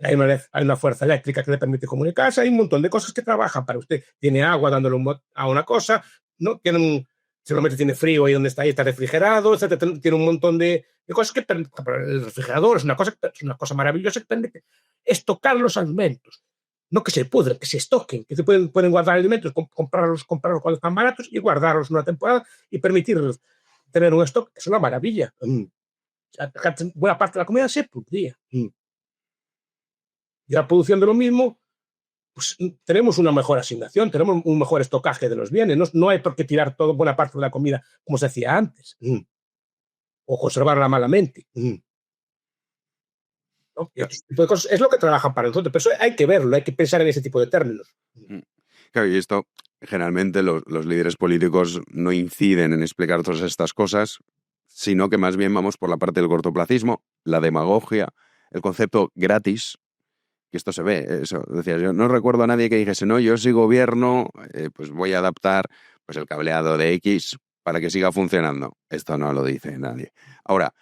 Hay una fuerza eléctrica que le permite comunicarse, hay un montón de cosas que trabajan para usted. Tiene agua dándole a una cosa, ¿no? Seguramente tiene frío ahí donde está refrigerado, etc. Tiene un montón de cosas que el refrigerador es una cosa maravillosa que permite estocar los alimentos. No que se pudren, que se estoquen, que se pueden guardar alimentos, comprarlos cuando están baratos y guardarlos una temporada y permitirles tener un stock, que es una maravilla. Buena parte de la comida se pudría. Y la producción de lo mismo, pues tenemos una mejor asignación, tenemos un mejor estocaje de los bienes. No hay por qué tirar buena parte de la comida como se hacía antes. O conservarla malamente. ¿No? Y otro tipo de cosas es lo que trabajan para nosotros, pero eso hay que verlo, hay que pensar en ese tipo de términos. Claro, y esto, generalmente los líderes políticos no inciden en explicar todas estas cosas, sino que más bien vamos por la parte del cortoplacismo, la demagogia, el concepto gratis, que esto se ve, eso, decía, yo no recuerdo a nadie que dijese, no, yo si gobierno, pues voy a adaptar pues el cableado de X para que siga funcionando. Esto no lo dice nadie. Ahora,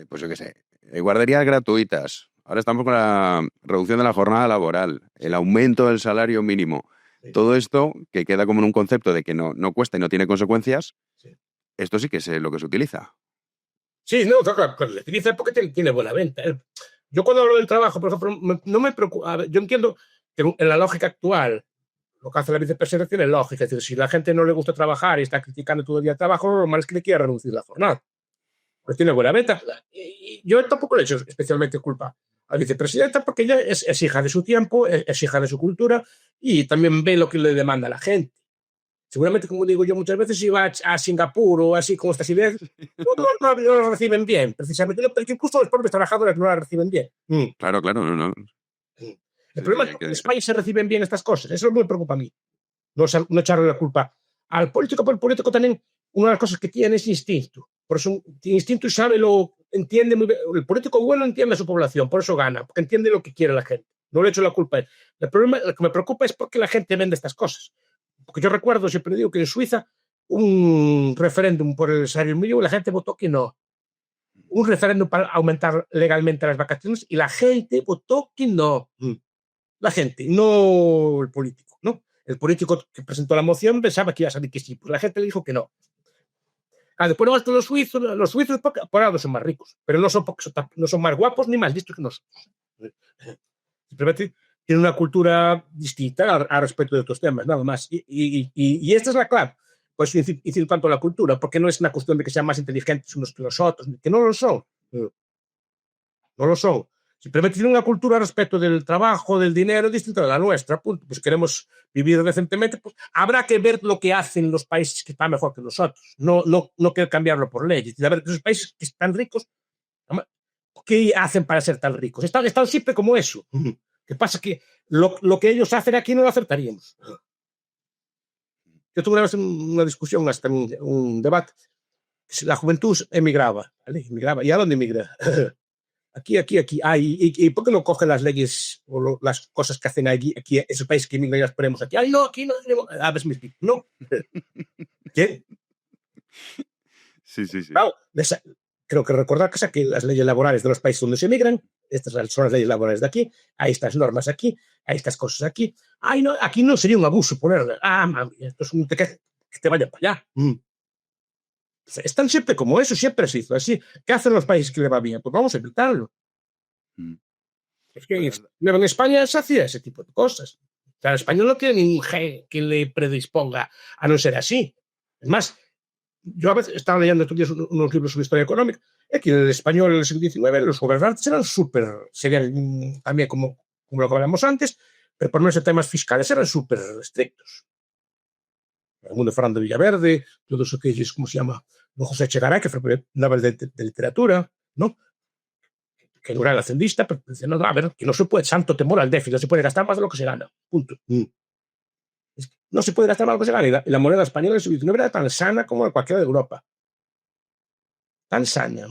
pues yo qué sé, guarderías gratuitas, ahora estamos con la reducción de la jornada laboral, el aumento del salario mínimo, sí. Todo esto que queda como en un concepto de que no cuesta y no tiene consecuencias, sí. Esto sí que es lo que se utiliza. Sí, no, claro, se utiliza porque tiene buena venta. Yo cuando hablo del trabajo, por ejemplo, no me preocupa. Yo entiendo que en la lógica actual, lo que hace la vicepresidenta tiene lógica. Es decir, si a la gente no le gusta trabajar y está criticando todo el día el trabajo, lo normal es que le quiera reducir la jornada. Pues tiene buena venta. Y yo tampoco le he hecho especialmente culpa a la vicepresidenta porque ella es hija de su tiempo, es hija de su cultura y también ve lo que le demanda la gente. Seguramente, como digo yo muchas veces, si va a Singapur o así con estas ideas, no lo reciben bien, precisamente, porque incluso los propios trabajadores no la reciben bien. Claro, no. El problema es que en España se reciben bien estas cosas, eso me preocupa a mí. No echarle la culpa al político, porque el político también, una de las cosas que tiene es instinto. Por eso tiene instinto y sabe, lo entiende muy bien. El político bueno entiende a su población, por eso gana, porque entiende lo que quiere la gente. No le echo la culpa a él. El problema, lo que me preocupa es porque la gente vende estas cosas. Porque yo recuerdo, siempre digo que en Suiza un referéndum por el salario mínimo, la gente votó que no. Un referéndum para aumentar legalmente las vacaciones y la gente votó que no. La gente, no el político, ¿no? El político que presentó la moción pensaba que iba a salir que sí, pues la gente le dijo que no. Después no, los suizos por ahora son más ricos, pero no son más guapos ni más listos que nosotros. Simplemente tienen una cultura distinta al respecto de otros temas, nada más. Y esta es la clave. Pues decir tanto la cultura, porque no es una cuestión de que sean más inteligentes unos que los otros, que no lo son. No lo son. Simplemente tienen una cultura respecto del trabajo, del dinero, distinta de la nuestra. Punto. Pues queremos vivir decentemente, pues habrá que ver lo que hacen los países que están mejor que nosotros. No querer cambiarlo por leyes. A ver, esos países que están ricos, ¿qué hacen para ser tan ricos? Están siempre como eso. ¿Qué pasa? Que lo que ellos hacen aquí no lo acertaríamos. Yo tuve una vez una discusión, hasta un debate. La juventud emigraba, ¿vale? Emigraba. ¿Y a dónde emigra? Aquí. ¿Y por qué no cogen las leyes o las cosas que hacen aquí esos países que emigran y las ponemos aquí? Ay, no, aquí no tenemos. ¿Ves mi explico? No. ¿Qué? Sí. Claro, creo que recordar que las leyes laborales de los países donde se emigran, estas son las leyes laborales de aquí, hay estas normas aquí, hay estas cosas aquí. Ay, no, aquí no sería un abuso ponerlas. Mami, esto es que te vayan para allá. Están siempre como eso, siempre se hizo así. ¿Qué hacen los países que le va bien? Pues vamos a evitarlo. Es que en España se hacía ese tipo de cosas. O sea, el español no tiene ningún gen que le predisponga a no ser así. Es más, yo a veces estaba leyendo estos días unos libros sobre historia económica, y aquí en el español en el siglo XIX los gobernantes eran serían también como lo que hablamos antes, pero por lo menos en temas fiscales eran súper estrictos. El mundo de Fernando Villaverde, todos aquellos, ¿cómo se llama? Don José Echegaray, que fue Nobel de literatura, ¿no? Que no era el hacendista, pero decía, no, a ver, que no se puede, santo temor al déficit, no se puede gastar más de lo que se gana, punto. Es que no se puede gastar más de lo que se gana, y la moneda española del siglo XIX era tan sana como cualquiera de Europa. Tan sana.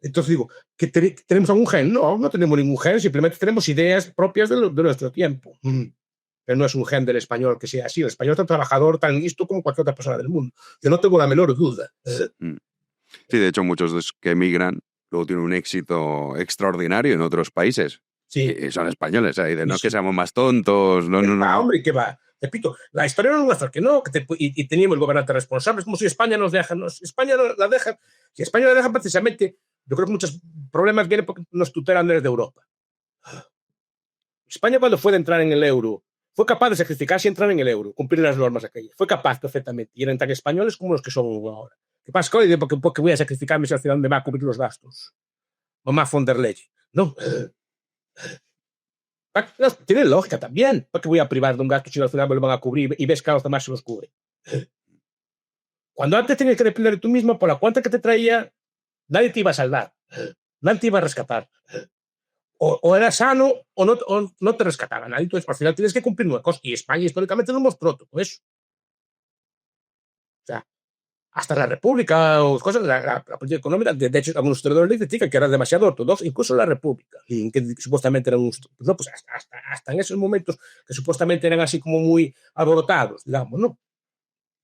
Entonces digo, ¿que tenemos algún gen? No tenemos ningún gen, simplemente tenemos ideas propias de nuestro tiempo. Pero no es un gen del español que sea así. El español es tan trabajador, tan listo como cualquier otra persona del mundo. Yo no tengo la menor duda. Sí, de hecho, muchos de los que emigran luego tienen un éxito extraordinario en otros países. Sí. Y son españoles, ¿eh? No es que seamos más tontos, no. Hombre, ¿qué va? Repito, la historia no nos hace que no, y teníamos el gobernante responsable. Es como si España nos deja. España la deja. Si España la deja, precisamente, yo creo que muchos problemas vienen porque nos tutelan desde Europa. España, cuando fue de entrar en el euro, fue capaz de sacrificarse y entrar en el euro, cumplir las normas aquellas. Fue capaz perfectamente. Y eran tan españoles como los que son ahora. ¿Qué pasa? Porque voy a sacrificarme si al final me va a cubrir los gastos. Mamá von der Leyen. No. Tiene lógica también. ¿Por qué voy a privar de un gasto si al final me lo van a cubrir y ves que a los demás se los cubre? Cuando antes tenías que depender de tú mismo, por la cuenta que te traía, nadie te iba a salvar. Nadie te iba a rescatar. O eras sano o no te rescataban nadie. Entonces, al final tienes que cumplir una cosa. Y España históricamente no mostró todo eso. O sea, hasta la República o cosas, la política económica, de hecho, algunos historiadores le critican que era demasiado ortodoxo, incluso la República, que supuestamente eran no, pues hasta en esos momentos que supuestamente eran así como muy alborotados, digamos, ¿no?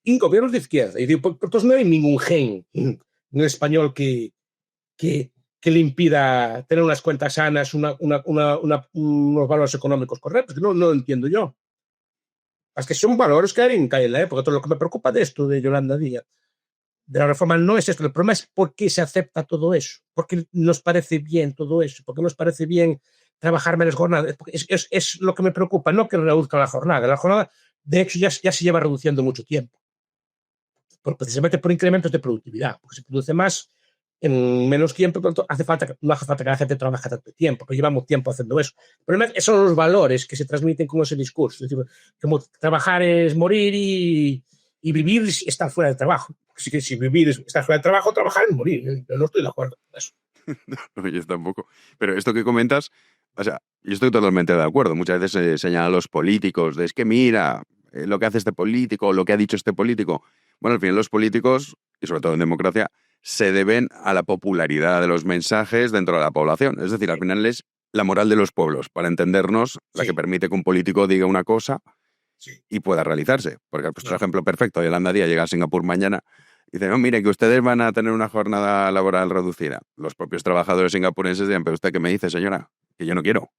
Y gobiernos de izquierda. Y digo, por entonces no hay ningún gen en el español que le impida tener unas cuentas sanas, unos valores económicos correctos, que no lo entiendo yo. Es que son valores que hay en la época. Todo lo que me preocupa de esto de Yolanda Díaz, de la reforma, no es esto. El problema es por qué se acepta todo eso, porque nos parece bien todo eso, porque nos parece bien trabajar menos jornadas. Es lo que me preocupa, no que reduzcan la jornada. La jornada, de hecho, ya se lleva reduciendo mucho tiempo, precisamente por incrementos de productividad, porque se produce más en menos tiempo, pero no hace falta que la gente trabaje tanto tiempo, porque llevamos tiempo haciendo eso. El problema es son los valores que se transmiten con ese discurso. Es decir, como trabajar es morir y vivir es estar fuera del trabajo. Así que si vivir es estar fuera del trabajo, trabajar es morir. Yo no estoy de acuerdo con eso. No, yo tampoco. Pero esto que comentas, o sea, yo estoy totalmente de acuerdo. Muchas veces se señala a los políticos de es que mira lo que hace este político, lo que ha dicho este político. Bueno, al final los políticos, y sobre todo en democracia, se deben a la popularidad de los mensajes dentro de la población. Es decir, al final es la moral de los pueblos, para entendernos, la que permite que un político diga una cosa y pueda realizarse. Porque, pues, por ejemplo, perfecto, Yolanda Díaz llega a Singapur mañana y dice, no, mire, que ustedes van a tener una jornada laboral reducida. Los propios trabajadores singapurenses dirán, pero ¿usted qué me dice, señora? Que yo no quiero.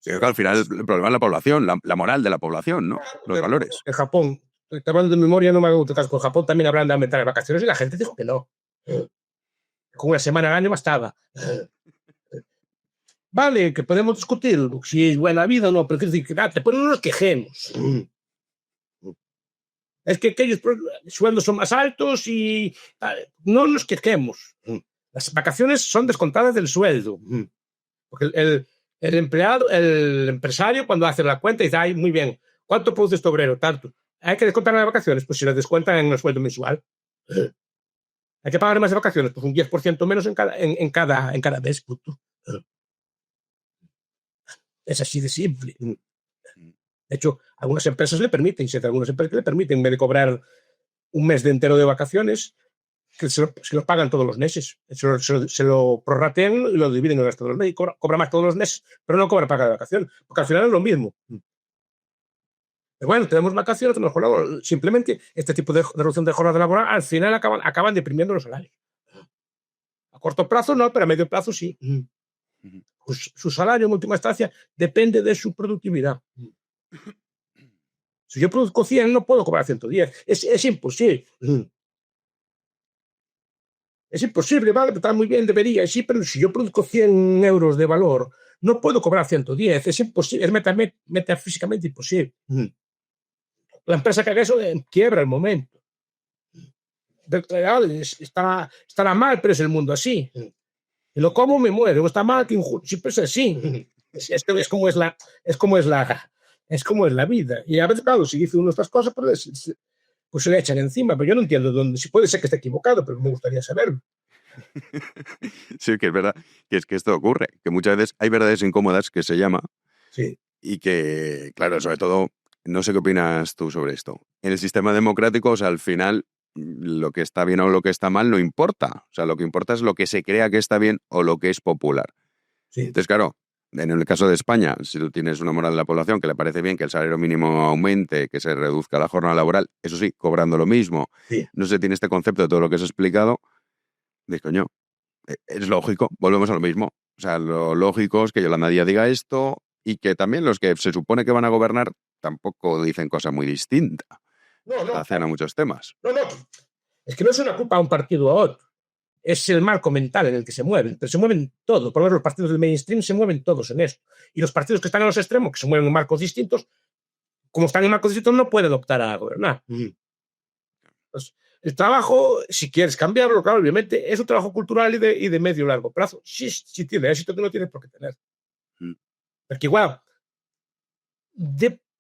Creo que al final el problema es la población, la moral de la población, ¿no? Los valores. En Japón, hablando de memoria, no me hago caso, con Japón también hablan de aumentar las vacaciones y la gente dijo que no. Con una semana al año bastaba. Vale, que podemos discutir si es buena vida o no, pero pues no nos quejemos. Es que aquellos sueldos son más altos y no nos quejemos. Las vacaciones son descontadas del sueldo. Porque el empleado, el empresario, cuando hace la cuenta, dice, ay, muy bien, ¿cuánto produce este obrero? Tanto. Hay que descontar las vacaciones, pues si las descuentan en el sueldo mensual. Hay que pagar más de vacaciones, pues un 10% menos en cada mes. Punto. Es así de simple. De hecho, algunas empresas le permiten, algunas empresas le permiten, en vez de cobrar un mes de entero de vacaciones, que se lo pagan todos los meses. Se lo prorratean y lo dividen el resto de los meses. Cobra más todos los meses, pero no cobra paga de vacaciones, porque al final es lo mismo. Pero bueno, tenemos vacaciones, tenemos jornada. Simplemente este tipo de reducción de jornada laboral al final acaban deprimiendo los salarios. A corto plazo no, pero a medio plazo sí. Pues su salario en última instancia depende de su productividad. Si yo produzco 100, no puedo cobrar 110. Es imposible. Es imposible, ¿vale? Está muy bien, debería, sí, pero si yo produzco 100 euros de valor, no puedo cobrar 110. Es imposible, es metafísicamente imposible. La empresa que haga eso quiebra el momento. Estará mal, pero es el mundo así. Y lo como me muero, está mal, que siempre es así. Es como es la vida. Y a veces, claro, si dice uno estas cosas, pues se le echan encima, pero yo no entiendo dónde. Si puede ser que esté equivocado, pero me gustaría saberlo. Sí, que es verdad que es que esto ocurre, que muchas veces hay verdades incómodas que se llama, sí. Y que, claro, sobre todo, no sé qué opinas tú sobre esto. En el sistema democrático, o sea, al final, lo que está bien o lo que está mal no importa. O sea, lo que importa es lo que se crea que está bien o lo que es popular. Sí. Entonces, claro, en el caso de España, si tú tienes una moral de la población que le parece bien que el salario mínimo aumente, que se reduzca la jornada laboral, eso sí, cobrando lo mismo, sí. No se tiene este concepto de todo lo que has explicado, de coño, es lógico, volvemos a lo mismo. O sea, lo lógico es que Yolanda Díaz diga esto y que también los que se supone que van a gobernar tampoco dicen cosas muy distintas. No. Hacen a muchos temas. No. Es que no es una culpa a un partido a otro. Es el marco mental en el que se mueven, pero se mueven todos. Por lo menos los partidos del mainstream se mueven todos en esto. Y los partidos que están en los extremos, que se mueven en marcos distintos, como están en marcos distintos, no pueden optar a gobernar. Entonces, el trabajo, si quieres cambiarlo, claro, obviamente, es un trabajo cultural y de medio y largo plazo. Sí tiene éxito que no tiene por qué tener. Porque igual,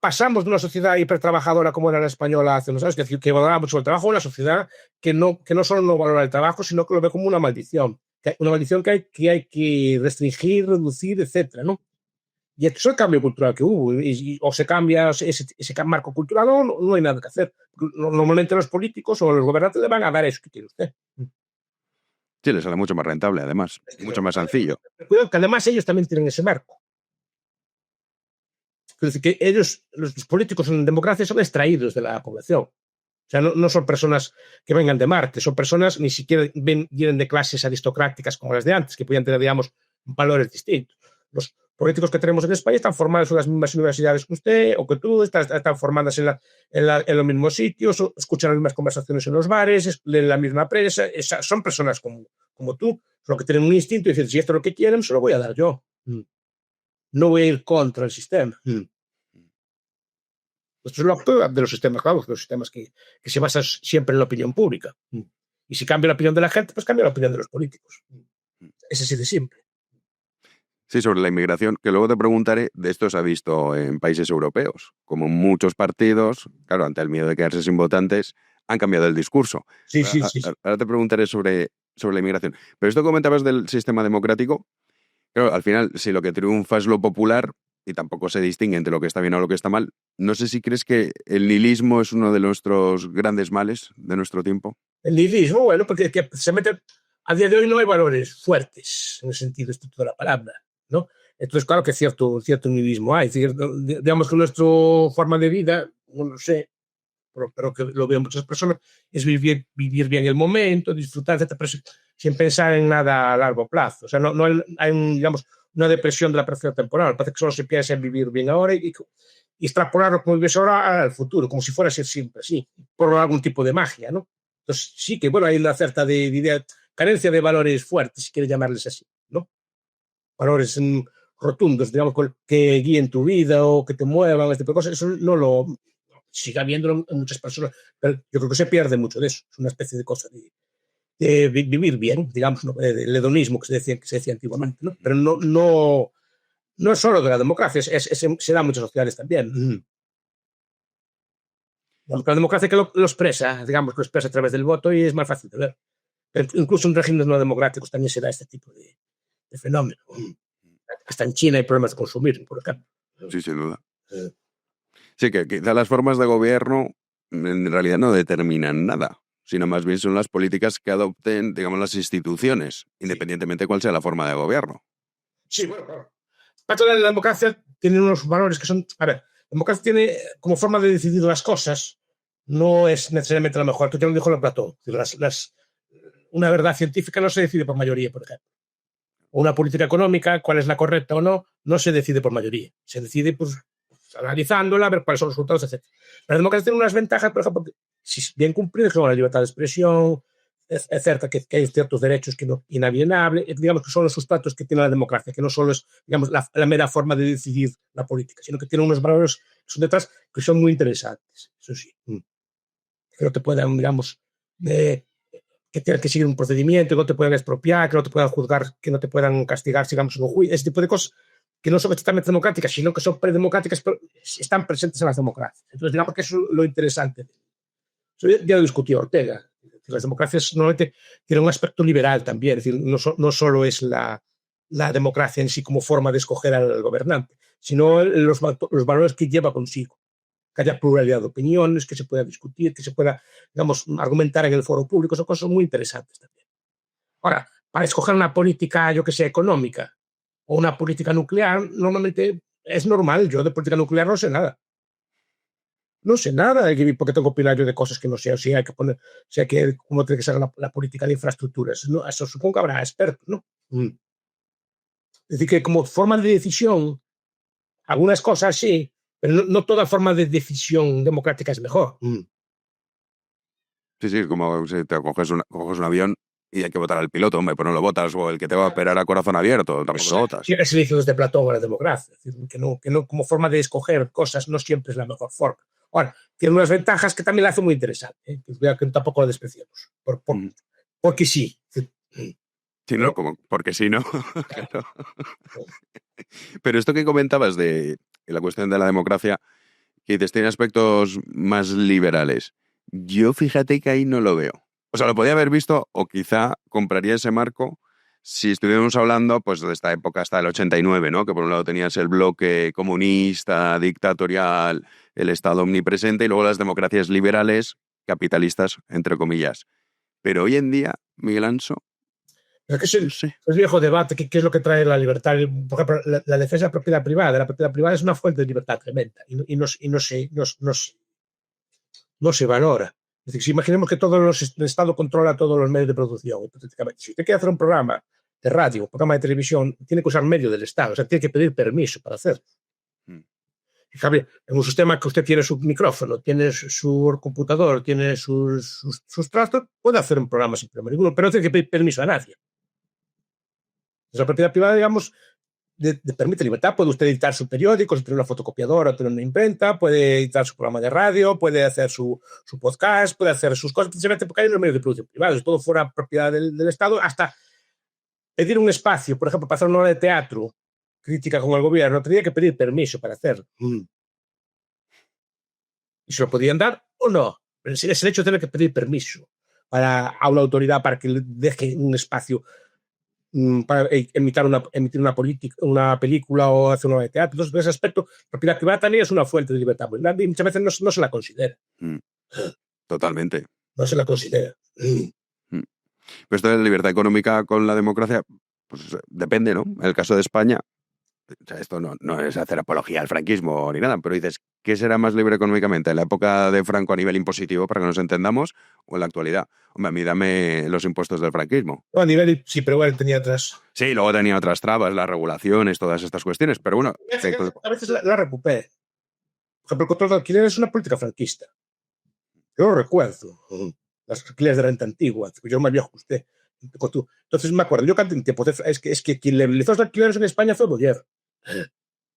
pasamos de una sociedad hipertrabajadora como era la española hace unos años, que valoraba mucho el trabajo, a una sociedad que no solo no valora el trabajo, sino que lo ve como una maldición. Una maldición que hay que restringir, reducir, etcétera, ¿no? Y eso es el cambio cultural que hubo. O se cambia ese marco cultural o no hay nada que hacer. Normalmente los políticos o los gobernantes le van a dar eso que quiere usted. Sí, les sale mucho más rentable, además. Mucho más sencillo. Cuidado, que además ellos también tienen ese marco. Es decir, que ellos, los políticos en democracia, son extraídos de la población. O sea, no son personas que vengan de Marte, son personas ni siquiera vienen de clases aristocráticas como las de antes, que podían tener, digamos, valores distintos. Los políticos que tenemos en España están formados en las mismas universidades que usted o que tú, están formadas en los mismos sitios, escuchan las mismas conversaciones en los bares, leen la misma prensa, son personas como tú, solo que tienen un instinto y dicen, si esto es lo que quieren, se lo voy a dar yo. No voy a ir contra el sistema. Esto es lo peor de los sistemas, claro, los sistemas que se basan siempre en la opinión pública. Y si cambia la opinión de la gente, pues cambia la opinión de los políticos. Es así de simple. Sí, sobre la inmigración, que luego te preguntaré, de esto se ha visto en países europeos, como muchos partidos, claro, ante el miedo de quedarse sin votantes, han cambiado el discurso. Sí. Ahora te preguntaré sobre la inmigración. Pero esto que comentabas del sistema democrático, claro, al final, si lo que triunfa es lo popular y tampoco se distingue entre lo que está bien o lo que está mal, no sé si crees que el nihilismo es uno de nuestros grandes males de nuestro tiempo. El nihilismo, bueno, porque se mete... A día de hoy no hay valores fuertes, en el sentido estricto de la palabra, ¿no? Entonces, claro que cierto nihilismo hay. Digamos que nuestra forma de vida, no sé, pero que lo ven muchas personas, es vivir bien el momento, disfrutar, etcétera, pero sin pensar en nada a largo plazo. O sea, no hay digamos, una depresión de la perfección temporal. Parece que solo se piensa en vivir bien ahora y extrapolarlo como vives ahora al futuro, como si fuera a ser siempre así, por algún tipo de magia, ¿no? Entonces, sí que, bueno, hay una cierta de carencia de valores fuertes, si quieres llamarles así, ¿no? Valores rotundos, digamos, que guíen tu vida o que te muevan, este tipo de cosas. Eso no lo sigue habiendo en muchas personas, pero yo creo que se pierde mucho de eso. Es una especie de cosa de vivir bien, digamos, ¿no? El hedonismo que se decía antiguamente, ¿no? Pero no es solo de la democracia, se da en muchas sociedades también. La democracia que lo expresa, digamos, que lo expresa a través del voto y es más fácil de ver. Pero incluso en regímenes no democráticos también se da este tipo de fenómeno. Hasta en China hay problemas de consumir, por ejemplo. Sí, sin duda. Sí, que quizá las formas de gobierno en realidad no determinan nada, sino más bien son las políticas que adopten, digamos, las instituciones, independientemente de cuál sea la forma de gobierno. Sí, bueno, claro. La democracia tiene unos valores que son... A ver, la democracia tiene como forma de decidir las cosas, no es necesariamente la mejor. Tú ya lo dijo Platón. Una verdad científica no se decide por mayoría, por ejemplo. O una política económica, cuál es la correcta o no, no se decide por mayoría. Se decide pues, analizándola, a ver cuáles son los resultados, etc. La democracia tiene unas ventajas, por ejemplo, si bien cumplidas con la libertad de expresión, es cierto que hay ciertos derechos que no inalienables, digamos que son los sustratos que tiene la democracia, que no solo es, digamos, la mera forma de decidir la política, sino que tiene unos valores que son detrás que son muy interesantes. Eso sí. Que no te puedan, digamos, que tengas que seguir un procedimiento, que no te puedan expropiar, que no te puedan juzgar, que no te puedan castigar, digamos, en un juicio, ese tipo de cosas que no son exactamente democráticas, sino que son predemocráticas, pero están presentes en las democracias. Entonces, digamos que eso es lo interesante. Eso ya lo discutió Ortega. Las democracias normalmente tienen un aspecto liberal también, es decir, no solo es la democracia en sí como forma de escoger al gobernante, sino los valores que lleva consigo. Que haya pluralidad de opiniones, que se pueda discutir, que se pueda, digamos, argumentar en el foro público, son cosas muy interesantes también. Ahora, para escoger una política, yo que sé, económica o una política nuclear, normalmente es normal, yo de política nuclear no sé nada. No sé nada, porque tengo que opinar yo de cosas que no sé, o si hay que poner, si hay que, cómo tiene que ser la política de infraestructuras. ¿No? Eso supongo que habrá expertos, ¿no? Es decir, que como forma de decisión, algunas cosas sí, pero no toda forma de decisión democrática es mejor. Sí, como si te coges un avión y hay que votar al piloto, hombre, pues no lo votas, o el que te va a operar a corazón abierto, tampoco lo votas. Es el inicio desde Platón a la democracia, es decir, que no como forma de escoger cosas no siempre es la mejor forma. Ahora, tiene unas ventajas que también la hacen muy interesante, que tampoco lo despreciamos, porque sí. Sí, no, porque sí, ¿no? Claro. Pero esto que comentabas de la cuestión de la democracia, que dices, tiene aspectos más liberales. Yo fíjate que ahí no lo veo. O sea, lo podía haber visto o quizá compraría ese marco si estuviéramos hablando pues de esta época hasta el 89, ¿no? Que por un lado tenías el bloque comunista, dictatorial, el Estado omnipresente y luego las democracias liberales, capitalistas, entre comillas. Pero hoy en día, Miguel Anso, pero es el viejo debate, ¿qué es lo que trae la libertad? Por ejemplo, la defensa de la propiedad privada. La propiedad privada es una fuente de libertad tremenda y no se valora. Es decir, si imaginemos que el Estado controla todos los medios de producción, hipotéticamente, si usted quiere hacer un programa de radio, un programa de televisión, tiene que usar medios del Estado, o sea, tiene que pedir permiso para hacerlo. En un sistema que usted tiene su micrófono, tiene su computador, tiene sus trastos, puede hacer un programa sin problema ninguno, pero no tiene que pedir permiso a nadie. La propiedad privada, digamos, permite libertad. Puede usted editar su periódico, tener una fotocopiadora, tener una imprenta, puede editar su programa de radio, puede hacer su podcast, puede hacer sus cosas, precisamente porque hay los medios de producción privados. Si todo fuera propiedad del Estado, hasta pedir un espacio, por ejemplo, para hacer una obra de teatro crítica con el gobierno, tendría que pedir permiso para hacerlo. Y se lo podían dar o no. Pero es el hecho de tener que pedir permiso a una autoridad para que le deje un espacio para emitir una película o hacer una obra de teatro. Entonces, en ese aspecto, la propiedad privada también es una fuente de libertad muy grande y muchas veces no se la considera. Totalmente. No se la considera. Pero esto de la libertad económica con la democracia, pues depende, ¿no? En el caso de España, o sea, esto no es hacer apología al franquismo ni nada, pero dices, ¿qué será más libre económicamente? ¿En la época de Franco a nivel impositivo, para que nos entendamos, o en la actualidad? Hombre, a mí dame los impuestos del franquismo. No, a nivel, sí, pero bueno, tenía otras... Sí, luego tenía otras trabas, las regulaciones, todas estas cuestiones, pero bueno... A veces la recupera. Por ejemplo, el control de alquiler es una política franquista. Yo lo recuerdo. Las alquileres de renta antigua, yo más viejo que usted. Entonces me acuerdo, yo canté en tiempo, es que quien legalizó los alquileres en España fue Boyer.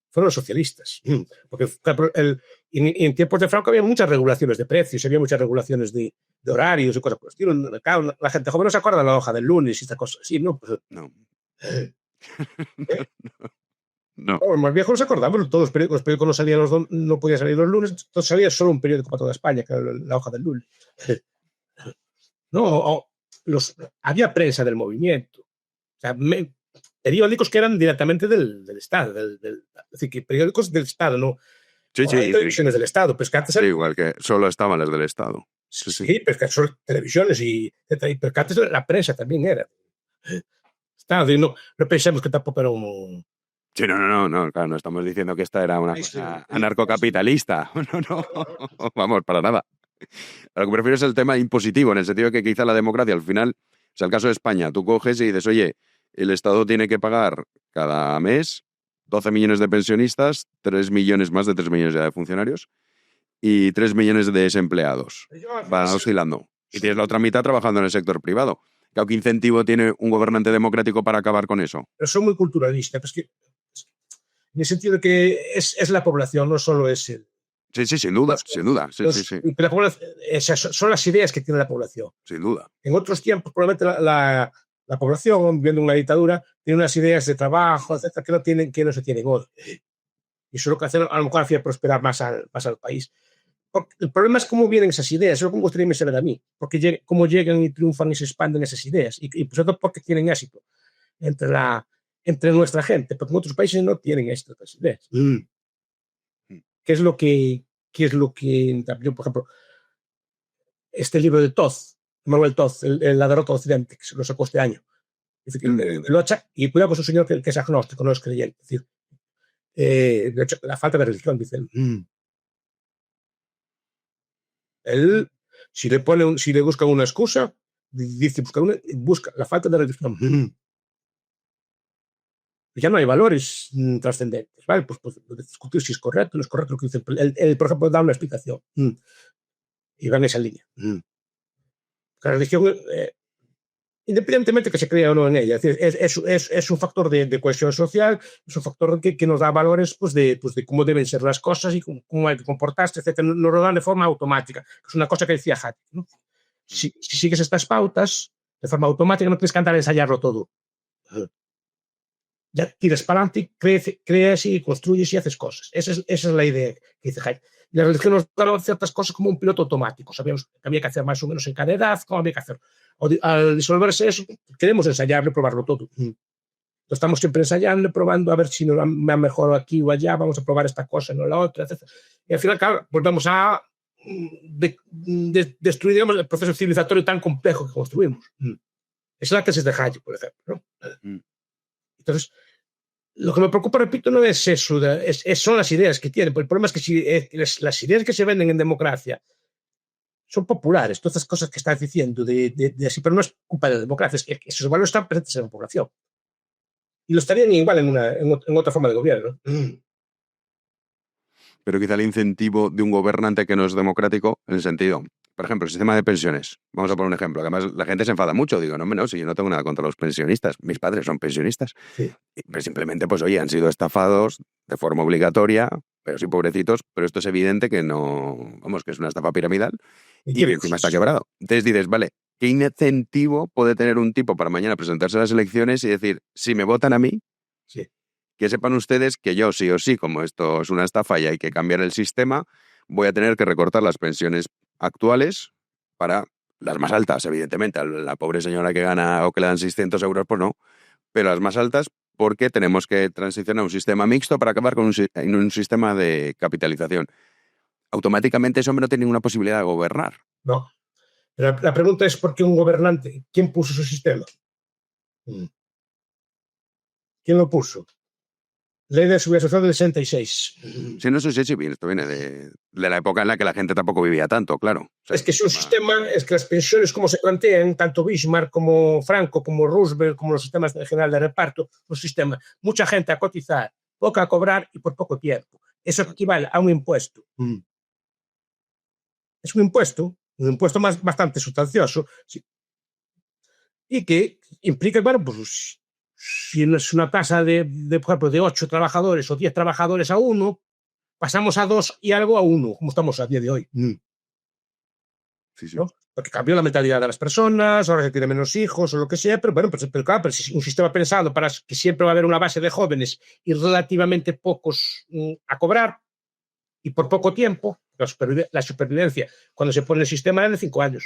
Fueron los socialistas. Porque en tiempos de Franco había muchas regulaciones de precios, había muchas regulaciones de horarios y cosas por el estilo. Claro, la gente joven no se acuerda de la hoja del lunes y estas cosas así, ¿no? Pues, no. No. Los más viejos nos acordamos, todos los periódicos no salían no podían salir los lunes, entonces salía solo un periódico para toda España, que era la hoja del lunes. No, había prensa del movimiento. O sea, periódicos que eran directamente del Estado. Es decir, que periódicos del Estado, no. Sí, Hay sí, televisiones del Estado, pero es que antes sí, igual que solo estaban las del Estado. Sí, pero es que son televisiones pero que antes la prensa también era Estado. Y no pensemos que tampoco era un... Sí, no, claro, no estamos diciendo que esta era una cosa anarcocapitalista. No, vamos, para nada. A lo que prefiero es el tema impositivo, en el sentido de que quizá la democracia al final, o sea, el caso de España, tú coges y dices, oye, el Estado tiene que pagar cada mes 12 millones de pensionistas, 3 millones, más de 3 millones ya de funcionarios y 3 millones de desempleados. Van oscilando. Y tienes la otra mitad trabajando en el sector privado. ¿Qué incentivo tiene un gobernante democrático para acabar con eso? Pero son muy culturalistas, pues que, en el sentido de que es la población, no solo es el... Sí, sin duda, sin duda. Sí. Pero son las ideas que tiene la población. Sin duda. En otros tiempos, probablemente la población, viviendo una dictadura, tiene unas ideas de trabajo, etcétera, que no se tienen hoy. Y eso es lo que hace, a lo mejor hacía prosperar más al país. Porque el problema es cómo vienen esas ideas, es lo que me gustaría saber a mí, porque cómo llegan y triunfan y se expanden esas ideas, y por eso porque tienen éxito entre nuestra gente, porque en otros países no tienen estas ideas. ¿Qué es lo que, yo, por ejemplo, este libro de Toth, Manuel Toth, La derrota occidente, que se lo sacó este año, dice que lo echa, y cuidado con su señor que es agnóstico, no es creyente, es decir, de hecho, la falta de religión, dice él, si le buscan una excusa, dice busca la falta de religión. Ya no hay valores trascendentes, ¿vale? Pues discutir si es correcto o no es correcto lo que dice. Él, por ejemplo, da una explicación y va en esa línea. La religión, independientemente que se crea o no en ella, es un factor de cohesión social, es un factor que nos da valores pues de cómo deben ser las cosas y cómo hay que comportarse, etc. Nos lo dan de forma automática. Es una cosa que decía Hattie, ¿no? Si sigues estas pautas de forma automática, no tienes que andar a ensayarlo todo. Ya tiras para adelante, creas y construyes y haces cosas. Esa es la idea que dice Hayek. Y la religión nos da ciertas cosas como un piloto automático. Sabíamos que había que hacer más o menos en cada edad, cómo había que hacer. Al disolverse eso, queremos ensayarlo y probarlo todo. Estamos siempre ensayando, probando a ver si nos va mejor aquí o allá, vamos a probar esta cosa, no la otra, etc. Y al final, claro, volvemos a destruir, digamos, el proceso civilizatorio tan complejo que construimos. Es la tesis de Hayek, por ejemplo, ¿no? Entonces, lo que me preocupa, repito, no es eso, son las ideas que tienen. El problema es que las ideas que se venden en democracia son populares, todas estas cosas que estás diciendo, así, pero no es culpa de la democracia, es que esos valores están presentes en la población. Y lo estarían igual en otra forma de gobierno. Pero quizá el incentivo de un gobernante que no es democrático, en el sentido, por ejemplo, el sistema de pensiones. Vamos a poner un ejemplo, que además la gente se enfada mucho. Digo, no, si yo no tengo nada contra los pensionistas, mis padres son pensionistas. Sí. Pero simplemente, pues oye, han sido estafados de forma obligatoria, pero sí pobrecitos, pero esto es evidente que no, vamos, que es una estafa piramidal y encima está quebrado. Entonces dices, vale, ¿qué incentivo puede tener un tipo para mañana presentarse a las elecciones y decir, si me votan a mí, sí, que sepan ustedes que yo sí o sí, como esto es una estafa y hay que cambiar el sistema, voy a tener que recortar las pensiones actuales para las más altas, evidentemente. A la pobre señora que gana o que le dan 600 euros, pues no, pero las más altas porque tenemos que transicionar a un sistema mixto para acabar con un sistema de capitalización. Automáticamente ese hombre no tiene ninguna posibilidad de gobernar. No. Pero la pregunta es ¿por qué un gobernante? ¿Quién puso su sistema? ¿Quién lo puso? Ley de Seguridad Social del 66. Sí, no sé si esto viene de la época en la que la gente tampoco vivía tanto, claro. O sea, es que es un sistema, es que las pensiones como se plantean, tanto Bismarck como Franco, como Roosevelt, como los sistemas de general de reparto, un sistema, mucha gente a cotizar, poca a cobrar y por poco tiempo. Eso equivale a un impuesto. Es un impuesto bastante sustancioso, sí, y que implica, bueno, pues si es una tasa por ejemplo, de 8 trabajadores o 10 trabajadores a 1, pasamos a 2 y algo a 1, como estamos a día de hoy. Sí. ¿No? Porque cambió la mentalidad de las personas, ahora se tiene menos hijos o lo que sea, pero bueno, pero claro, pero si un sistema pensado para que siempre va a haber una base de jóvenes y relativamente pocos a cobrar y por poco tiempo, la supervivencia, cuando se pone el sistema, es de 5 años.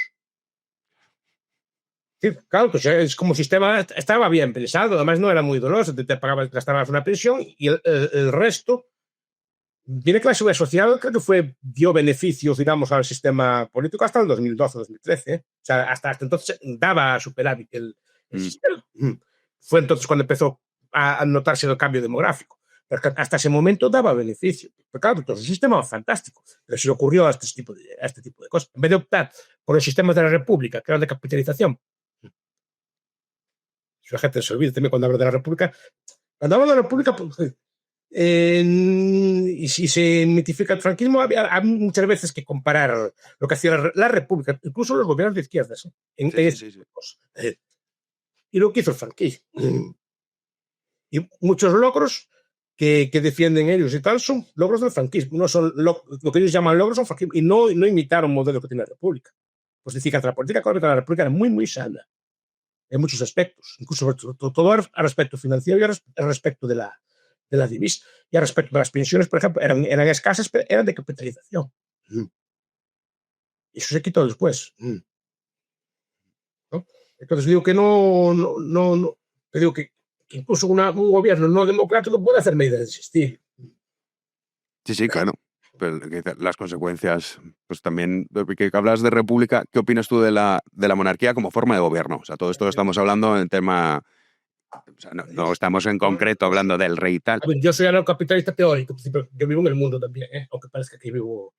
Sí, claro, pues es como sistema estaba bien pensado, además no era muy doloroso, te pagabas, gastabas una pensión y el resto viene que la seguridad social creo que dio beneficios, digamos, al sistema político hasta el 2012-2013. O sea, hasta entonces daba superávit el sistema. Fue entonces cuando empezó a notarse el cambio demográfico. Pero hasta ese momento daba beneficio. Pero claro, todo el sistema era fantástico. Pero se le ocurrió a este tipo de cosas. En vez de optar por el sistema de la República, que era de capitalización. La gente se olvida también cuando habla de la República. Cuando habla de la República, pues, y si se mitifica el franquismo, hay muchas veces que comparar lo que hacía la República, incluso los gobiernos de izquierdas, Sí. y lo que hizo el franquismo. Y muchos logros que defienden ellos y tal son logros del franquismo, no son lo que ellos llaman logros del franquismo, y no imitaron un modelo que tiene la República. Pues decir que la política económica de la República era muy, muy sana en muchos aspectos, incluso todo al respecto financiero y al respecto de la divisa. Y al respecto de las pensiones, por ejemplo, eran escasas, pero eran de capitalización. Eso se quitó después. ¿No? Entonces digo que te digo que incluso un gobierno no democrático puede hacer medidas de ese estilo. Sí, claro. Pero las consecuencias, pues también, que hablas de república, ¿qué opinas tú de la monarquía como forma de gobierno? O sea, todo esto lo estamos hablando en tema... O sea, no estamos en concreto hablando del rey y tal. A ver, yo soy anarcocapitalista teórico, pero yo vivo en el mundo también, aunque parezca que vivo...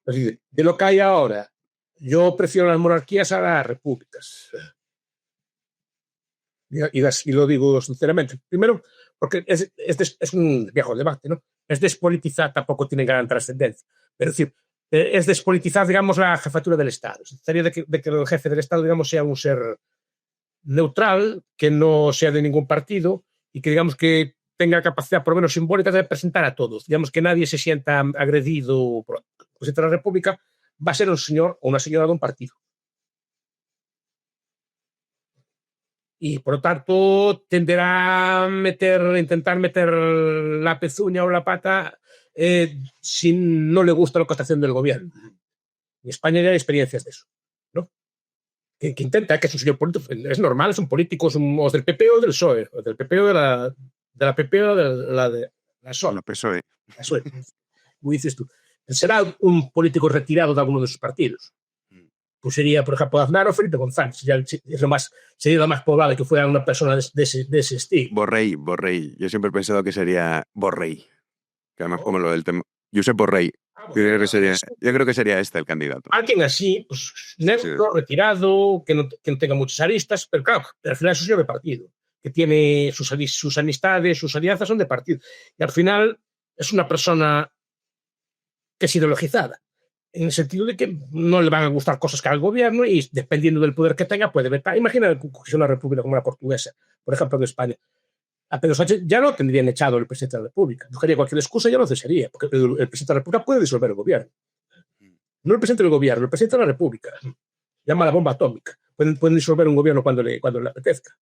de lo que hay ahora, yo prefiero las monarquías a las repúblicas. Y lo digo sinceramente. Primero, porque es un viejo debate, ¿no? Es despolitizar, tampoco tiene gran trascendencia. Pero es decir, es despolitizar, digamos, la jefatura del Estado. Sería de que el jefe del Estado, digamos, sea un ser neutral, que no sea de ningún partido y que, digamos, que tenga capacidad, por lo menos simbólica, de representar a todos. Digamos, que nadie se sienta agredido. El presidente de la República va a ser un señor o una señora de un partido. Y por lo tanto tenderá a intentar meter la pezuña o la pata si no le gusta lo que está haciendo el gobierno. En España ya hay experiencias de eso, ¿no? Que intenta, que es un señor político, es normal, son políticos o del PP o del PSOE, o del PP o de la PP o de la SOE. La PSOE. La SOE. Como dices tú. Será un político retirado de alguno de sus partidos. Pues sería, por ejemplo, Aznar o Felipe González. Sería lo más probable que fuera una persona de ese estilo. Borrell. Yo siempre he pensado que sería Borrell. Que además, como lo del tema. Josep Borrell. Yo creo que sería este el candidato. Alguien así, pues neutro, retirado, que no tenga muchas aristas, pero claro, al final eso es de partido, que tiene sus amistades, sus alianzas son de partido. Y al final es una persona que es ideologizada, en el sentido de que no le van a gustar cosas que haga el gobierno y dependiendo del poder que tenga puede vetar. Imagina que es una república como la portuguesa, por ejemplo, en España. A Pedro Sánchez ya no tendrían echado el presidente de la República. Buscaría cualquier excusa y ya lo cesaría, porque el presidente de la República puede disolver el gobierno. No el presidente del gobierno, el presidente de la República. Llama la bomba atómica. Pueden disolver un gobierno cuando le apetezca.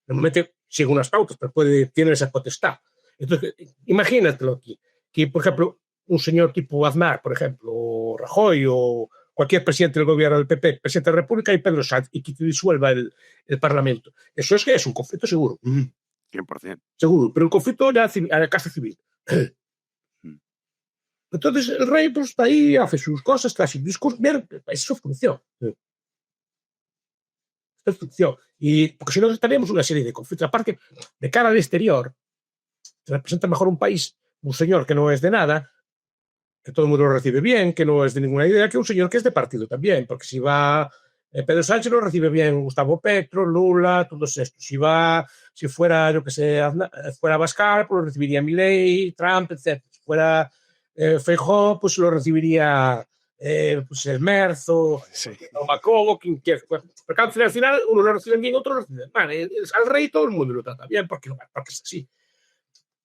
Normalmente sigue unas pautas, pero tiene esa potestad. Entonces, imagínatelo aquí, que por ejemplo, un señor tipo Aznar, por ejemplo, o Rajoy, o cualquier presidente del gobierno del PP, presidente de la República, y Pedro Sánchez, y que disuelva el Parlamento. Eso es un conflicto seguro. 100%. Seguro, pero un conflicto ya a la casa civil. Entonces el rey pues está ahí, hace sus cosas, trae sus discursos. Bien, es su función. Es función. Y porque si no estaríamos una serie de conflictos. Aparte, de cara al exterior, se representa mejor un país, un señor que no es de nada, que todo el mundo lo recibe bien, que no es de ninguna idea, que un señor que es de partido también. Porque si va Pedro Sánchez lo recibe bien Gustavo Petro, Lula, todos estos. Si fuera, yo que sé, fuera Abascal, pues lo recibiría Milei, Trump, etc. Si fuera Feijóo, pues lo recibiría pues el Merz o Macron, quien quiera. Porque al final uno lo recibe bien, otro lo recibe mal. Al rey todo el mundo lo trata bien porque es así.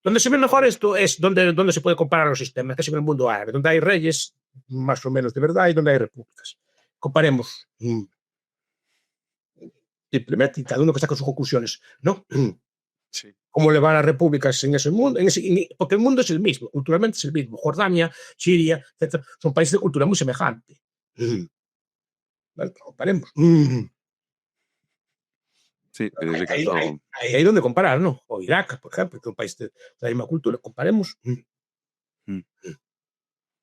Donde se ve mejor esto es donde se puede comparar los sistemas, que es en el mundo árabe, donde hay reyes más o menos de verdad y donde hay repúblicas. Comparemos simplemente cada uno que saca sus conclusiones, ¿no? Sí. ¿Cómo le van a las repúblicas en ese mundo? Porque el mundo es el mismo, culturalmente es el mismo. Jordania, Siria, etc. Son países de cultura muy semejante. Vale, comparemos. Sí, en ese Ahí caso. hay donde comparar, ¿no? O Irak, por ejemplo, que es un país de la misma cultura. Comparemos. Mm.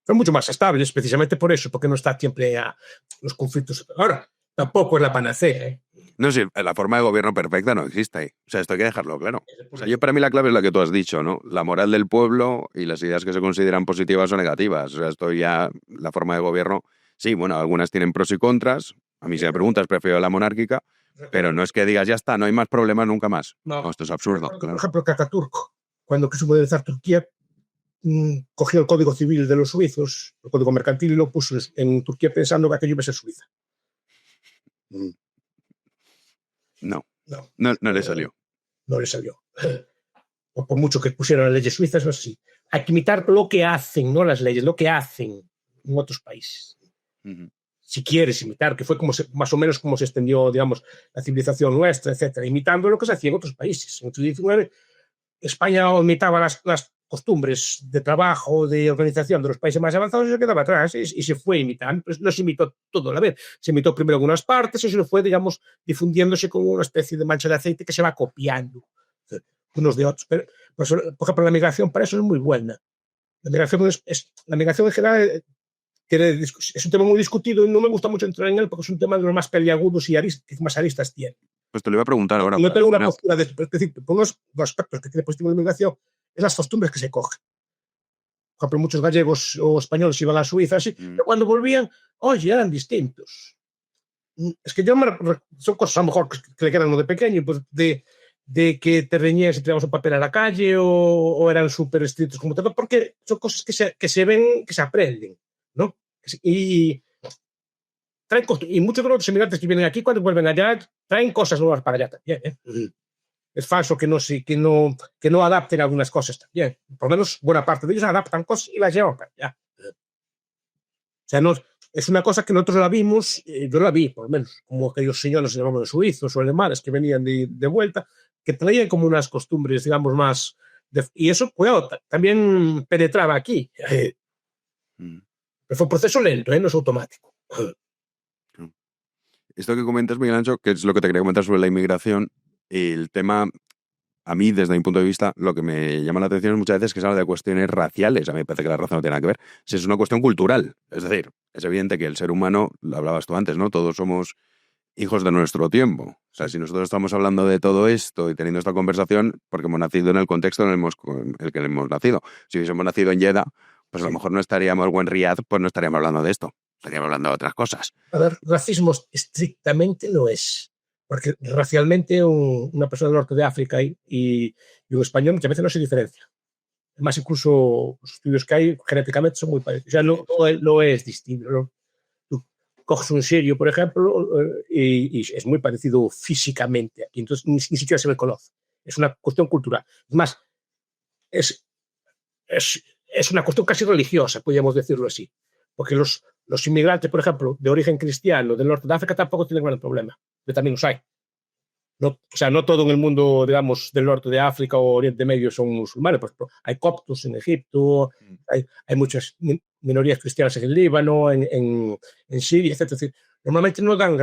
Son mucho más estables, precisamente por eso, porque no está siempre a los conflictos. Ahora, tampoco es la panacea, ¿eh? No, sí, la forma de gobierno perfecta no existe. O sea, esto hay que dejarlo claro. O sea, para mí la clave es la que tú has dicho, ¿no? La moral del pueblo y las ideas que se consideran positivas o negativas. O sea, esto ya, la forma de gobierno, sí, bueno, algunas tienen pros y contras. A mí si me preguntas, prefiero la monárquica, pero no es que digas, ya está, no hay más problemas nunca más. No, esto es absurdo. Por Claro. ejemplo, Ataturk, cuando quiso modernizar Turquía, cogió el Código Civil de los suizos, el Código Mercantil, y lo puso en Turquía pensando que aquello iba a ser Suiza. No, No, no le salió. no le salió. O por mucho que pusieran las leyes suizas, no es así. Hay que imitar lo que hacen, no las leyes, lo que hacen en otros países. Si quieres imitar, que fue más o menos como se extendió, digamos, la civilización nuestra, etcétera, imitando lo que se hacía en otros países. En el siglo XIX, España imitaba las costumbres de trabajo, de organización de los países más avanzados y se quedaba atrás y se fue imitando. Pues no se imitó todo a la vez. Se imitó primero algunas partes y se fue, digamos, difundiéndose como una especie de mancha de aceite que se va copiando unos de otros. Pero, por ejemplo, la migración para eso es muy buena. La migración en general es un tema muy discutido y no me gusta mucho entrar en él porque es un tema de los más peliagudos y que más aristas tiene. Pues te lo iba a preguntar ahora. No tengo una postura de decir, por los aspectos que tiene positivo de migración es las costumbres que se cogen. Por ejemplo, muchos gallegos o españoles iban a Suiza así, pero cuando volvían, oye, eran distintos. Es que son cosas a lo mejor que le quedan uno de pequeño, pues de que te reñías y tirabas un papel a la calle o eran súper estrictos como todo, porque son cosas que se ven, que se aprenden, ¿no? Y muchos de los inmigrantes que vienen aquí, cuando vuelven allá, traen cosas nuevas para allá también, ¿eh? Es falso que no adapten algunas cosas también. Por lo menos buena parte de ellos adaptan cosas y las llevan para allá. O sea, no, es una cosa que nosotros la vimos, yo la vi, por lo menos, como aquellos señores, digamos, suizos o alemanes que venían de vuelta, que traían como unas costumbres, digamos, más... y eso, cuidado, también penetraba aquí. Pero fue un proceso lento, no es automático. Esto que comentas, Miguel Ancho, que es lo que te quería comentar sobre la inmigración, el tema, a mí, desde mi punto de vista, lo que me llama la atención es muchas veces que se habla de cuestiones raciales. A mí me parece que la raza no tiene nada que ver. Si es una cuestión cultural. Es decir, es evidente que el ser humano, lo hablabas tú antes, ¿no? Todos somos hijos de nuestro tiempo. O sea, si nosotros estamos hablando de todo esto y teniendo esta conversación, porque hemos nacido en el contexto en el que hemos nacido. Si hubiésemos nacido en Jeddah, pues a lo mejor no estaríamos, o en Riyadh, pues no estaríamos hablando de esto. Estaríamos hablando de otras cosas. A ver, racismo estrictamente no es. Porque racialmente una persona del norte de África y un español muchas veces no se diferencia. Además, incluso los estudios que hay genéticamente son muy parecidos. O sea, no es distinto, ¿no? Tú coges un sirio, por ejemplo, y es muy parecido físicamente aquí. Entonces, ni siquiera se le conoce. Es una cuestión cultural. Es más, es una cuestión casi religiosa, podríamos decirlo así. Porque los inmigrantes, por ejemplo, de origen cristiano del norte de África tampoco tienen gran problema. Pero también los hay. No, o sea, no todo en el mundo, digamos, del norte de África o Oriente Medio son musulmanes. Pues, hay coptos en Egipto, hay muchas minorías cristianas en el Líbano, en Siria, etc. Es decir, normalmente no dan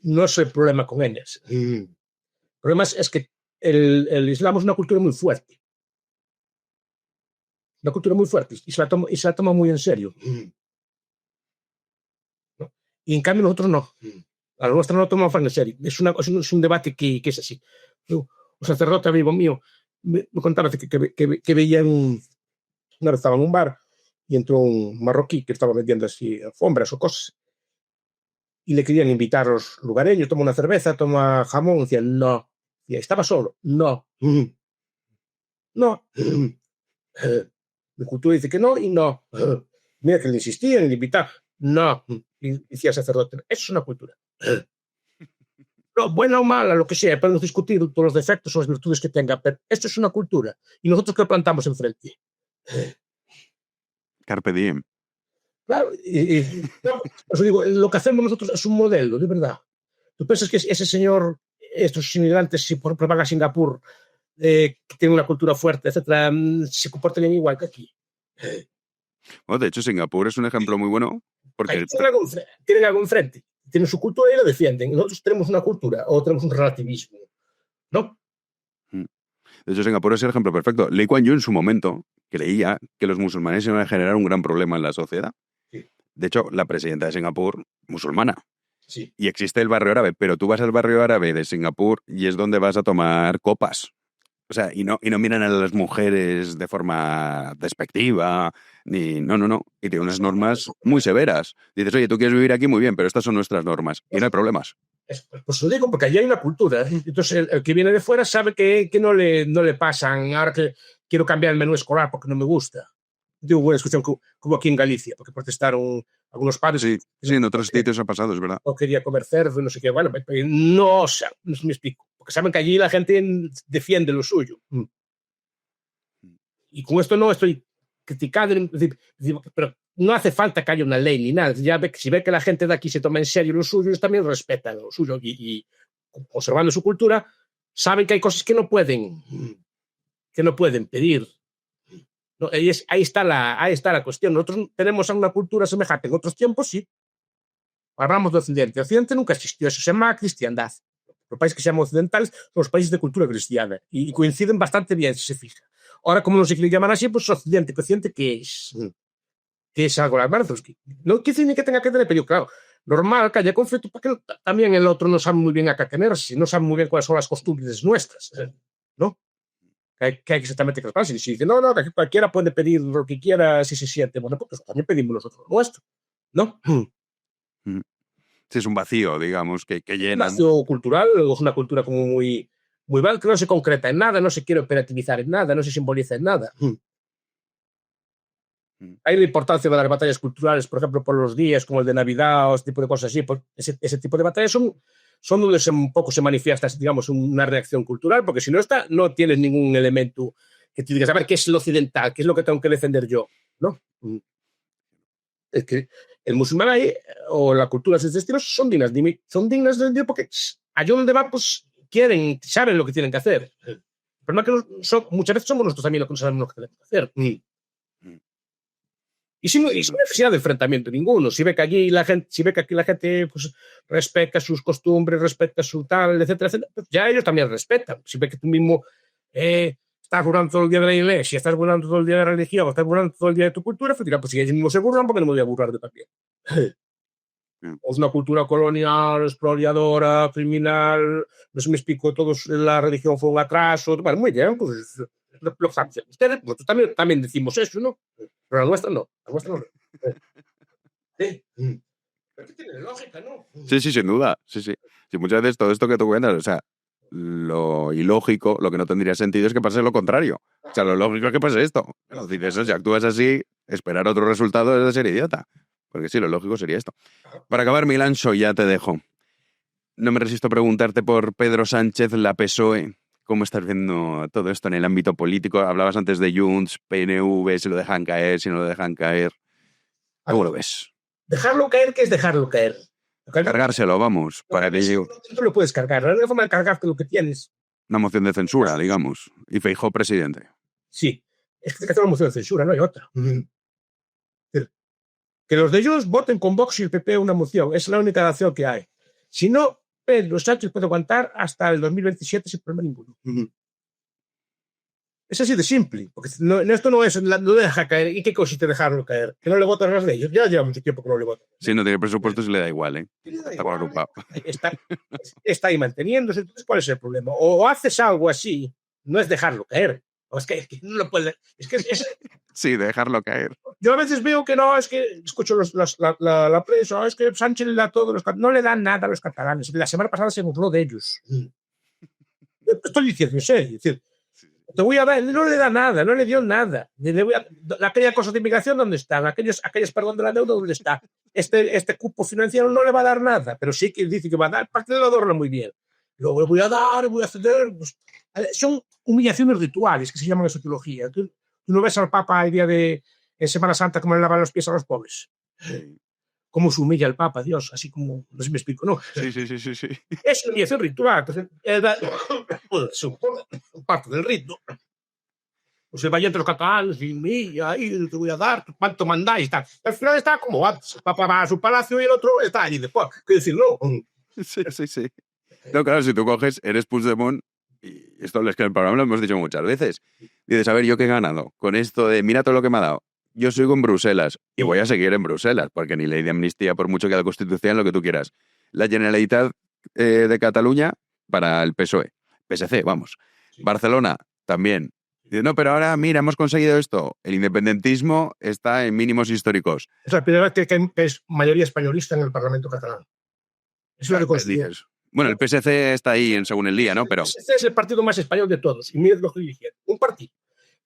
no es el problema con ellas. El problema es que el Islam es una cultura muy fuerte. Una cultura muy fuerte y se la toma muy en serio. ¿No? Y en cambio nosotros no. A la nuestra no lo tomamos en serio. Es un debate que es así. Un sacerdote amigo mío me contaba que veía una vez estaba en un bar y entró un marroquí que estaba vendiendo así alfombras o cosas y le querían invitar a los lugareños, toma una cerveza, toma jamón, y decía no. Y estaba solo, no. No. Mi cultura dice que no y no. Mira que le insistían en invitar. No. Y decía el sacerdote, eso es una cultura. No, buena o mala, lo que sea, podemos discutir todos los defectos o las virtudes que tenga, pero esto es una cultura. ¿Y nosotros qué plantamos enfrente? Carpe diem. Claro, os digo, lo que hacemos nosotros es un modelo, de verdad. ¿Tú piensas que ese señor, estos inmigrantes, si por van a Singapur, que tienen una cultura fuerte, etcétera, se comportarían igual que aquí? Bueno, de hecho, Singapur es un ejemplo muy bueno porque... Tienen algo enfrente. tienen su cultura y la defienden. Nosotros tenemos una cultura o tenemos un relativismo, ¿no? De hecho, Singapur es el ejemplo perfecto. Lee Kuan Yew en su momento creía que los musulmanes iban a generar un gran problema en la sociedad. Sí. De hecho, la presidenta de Singapur, musulmana. Sí. Y existe el barrio árabe, pero tú vas al barrio árabe de Singapur y es donde vas a tomar copas. O sea, y no miran a las mujeres de forma despectiva, no. Y tiene unas normas muy severas. Dices, oye, tú quieres vivir aquí muy bien, pero estas son nuestras normas. Y no hay problemas. Pues lo digo porque allí hay una cultura. Entonces, el que viene de fuera sabe que no le pasan. Ahora que quiero cambiar el menú escolar porque no me gusta. Digo, buena discusión como aquí en Galicia, porque protestaron algunos padres. Sí, en otros sitios ha pasado, es verdad. No quería comer cerdo y no sé qué. Bueno, no me explico. Porque saben que allí la gente defiende lo suyo. Y con esto no estoy criticando, pero no hace falta que haya una ley ni nada. Ya si ve que la gente de aquí se toma en serio lo suyo, ellos también respetan lo suyo y observando su cultura, saben que hay cosas que no pueden pedir. No, ahí está la cuestión. Nosotros tenemos una cultura semejante. En otros tiempos, sí. Hablamos de Occidente. Occidente nunca existió. Eso se llama cristiandad. Los países que se llaman occidentales son los países de cultura cristiana y coinciden bastante bien, si se fija. Ahora, como no sé qué le llaman así, pues Occidente. ¿Occidente qué es? ¿Qué es algo? No quiere decir que tenga que tener, pero claro, normal que haya conflicto, porque también el otro no sabe muy bien a qué tenerse, no sabe muy bien cuáles son las costumbres nuestras, ¿no? Que hay exactamente que pasa. Si dice, no, que cualquiera puede pedir lo que quiera si se siente, bueno, pues también pedimos nosotros lo nuestro, ¿no? Sí, es un vacío, digamos, que llenan. Un vacío cultural, es una cultura como muy mal, que no se concreta en nada, no se quiere operativizar en nada, no se simboliza en nada. Hay la importancia de las batallas culturales, por ejemplo, por los días como el de Navidad o ese tipo de cosas así. Pues ese tipo de batallas son donde un poco se manifiesta, digamos, una reacción cultural, porque si no está, no tienes ningún elemento que te digas, a ver, ¿qué es lo occidental? ¿Qué es lo que tengo que defender yo? ¿No? Es que el musulmán ahí, o la cultura de ese estilo son dignas de Dios porque allá donde va, pues saben lo que tienen que hacer. El problema es que muchas veces somos nosotros también los que no sabemos lo que tenemos que hacer. Y sin necesidad de enfrentamiento ninguno. Si ve que aquí la gente pues, respeta sus costumbres, respeta su tal, etcétera, pues ya ellos también respetan. Si ve que tú mismo estás burlando todo el día de la iglesia, estás burlando todo el día de la religión, estás burlando todo el día de tu cultura, pues dirá, pues si ellos mismos se burlan, ¿por qué no me voy a burlar de también? Es una cultura colonial, expoliadora, criminal, no se me explico, la religión fue un atraso. Bueno, muy bien, pues lo saben ustedes, nosotros también decimos eso, ¿no? Pero la nuestra no. Sí. Pero que tiene lógica, ¿no? Sí, sin duda. Sí. Muchas veces todo esto que tú cuentas, o sea, lo ilógico, lo que no tendría sentido es que pase lo contrario. O sea, lo lógico es que pase esto. Pero dices eso, si actúas así, esperar otro resultado es de ser idiota. Porque sí, lo lógico sería esto. Para acabar, Milanso, ya te dejo. No me resisto a preguntarte por Pedro Sánchez, la PSOE. ¿Cómo estás viendo todo esto en el ámbito político? Hablabas antes de Junts, PNV, si lo dejan caer, si no lo dejan caer. ¿Cómo lo ves? Dejarlo caer, ¿qué es dejarlo caer? Cargárselo, vamos. Para que llegue. No lo puedes cargar. La única forma de cargarte lo que tienes. Una moción de censura, digamos. Y Feijóo presidente. Sí. Es que una moción de censura, no hay otra. Que los de ellos voten con Vox y el PP una moción. Es la única acción que hay. Si no, Pedro Sánchez puede aguantar hasta el 2027 sin problema ninguno. Es así de simple. Porque esto no es, no deja caer. ¿Y qué consiste dejarlo caer? Que no le votan las de ellos. Ya lleva mucho tiempo que no le votan. Si no tiene presupuesto, se le da igual, ¿eh? Está agrupado. Está ahí manteniéndose. Entonces, ¿cuál es el problema? O haces algo así, no es dejarlo caer. O es que no lo puedes. Sí, dejarlo caer. Yo a veces veo que no, es que escucho la prensa, es que Sánchez le da todo, no le dan nada a los catalanes. La semana pasada se burló de ellos. Estoy diciendo, en serio. Te voy a dar, no le da nada, no le dio nada. Aquella cosa de inmigración, ¿dónde están? Aquellos perdón de la deuda, ¿dónde está? Este cupo financiero no le va a dar nada, pero sí que dice que va a dar, parte lo adorna muy bien. Luego le voy a dar, voy a ceder. Pues, son humillaciones rituales que se llaman en sociología. Tú no ves al Papa el día en Semana Santa como le lava los pies a los pobres. Cómo se humilla el Papa, Dios, así como, no sé si me explico, ¿no? Sí. Es una humillación ritual. Entonces, parte del rito. Pues el valiente de los catalanes, y mí, ahí te voy a dar, cuánto mandáis, tal. Al final está como antes, va para su palacio y el otro está allí después. ¿Qué decir? No. Sí, sí, sí. No, claro, si tú coges, eres Puigdemont, y esto es que en el programa lo hemos dicho muchas veces, dices, a ver, ¿yo qué he ganado? Con esto de, mira todo lo que me ha dado. Yo sigo en Bruselas y voy a seguir en Bruselas, porque ni ley de amnistía, por mucho que la Constitución, lo que tú quieras. La Generalitat de Cataluña para el PSOE. PSC, vamos. Sí. Barcelona, también. Dice, no, pero ahora, mira, hemos conseguido esto. El independentismo está en mínimos históricos. Es la primera vez que es mayoría españolista en el Parlamento catalán. Es lo que considero. Dices, bueno, el PSC está ahí en según el día, ¿no? Pero Este es el partido más español de todos. Y mira lo que eligieron. Un partido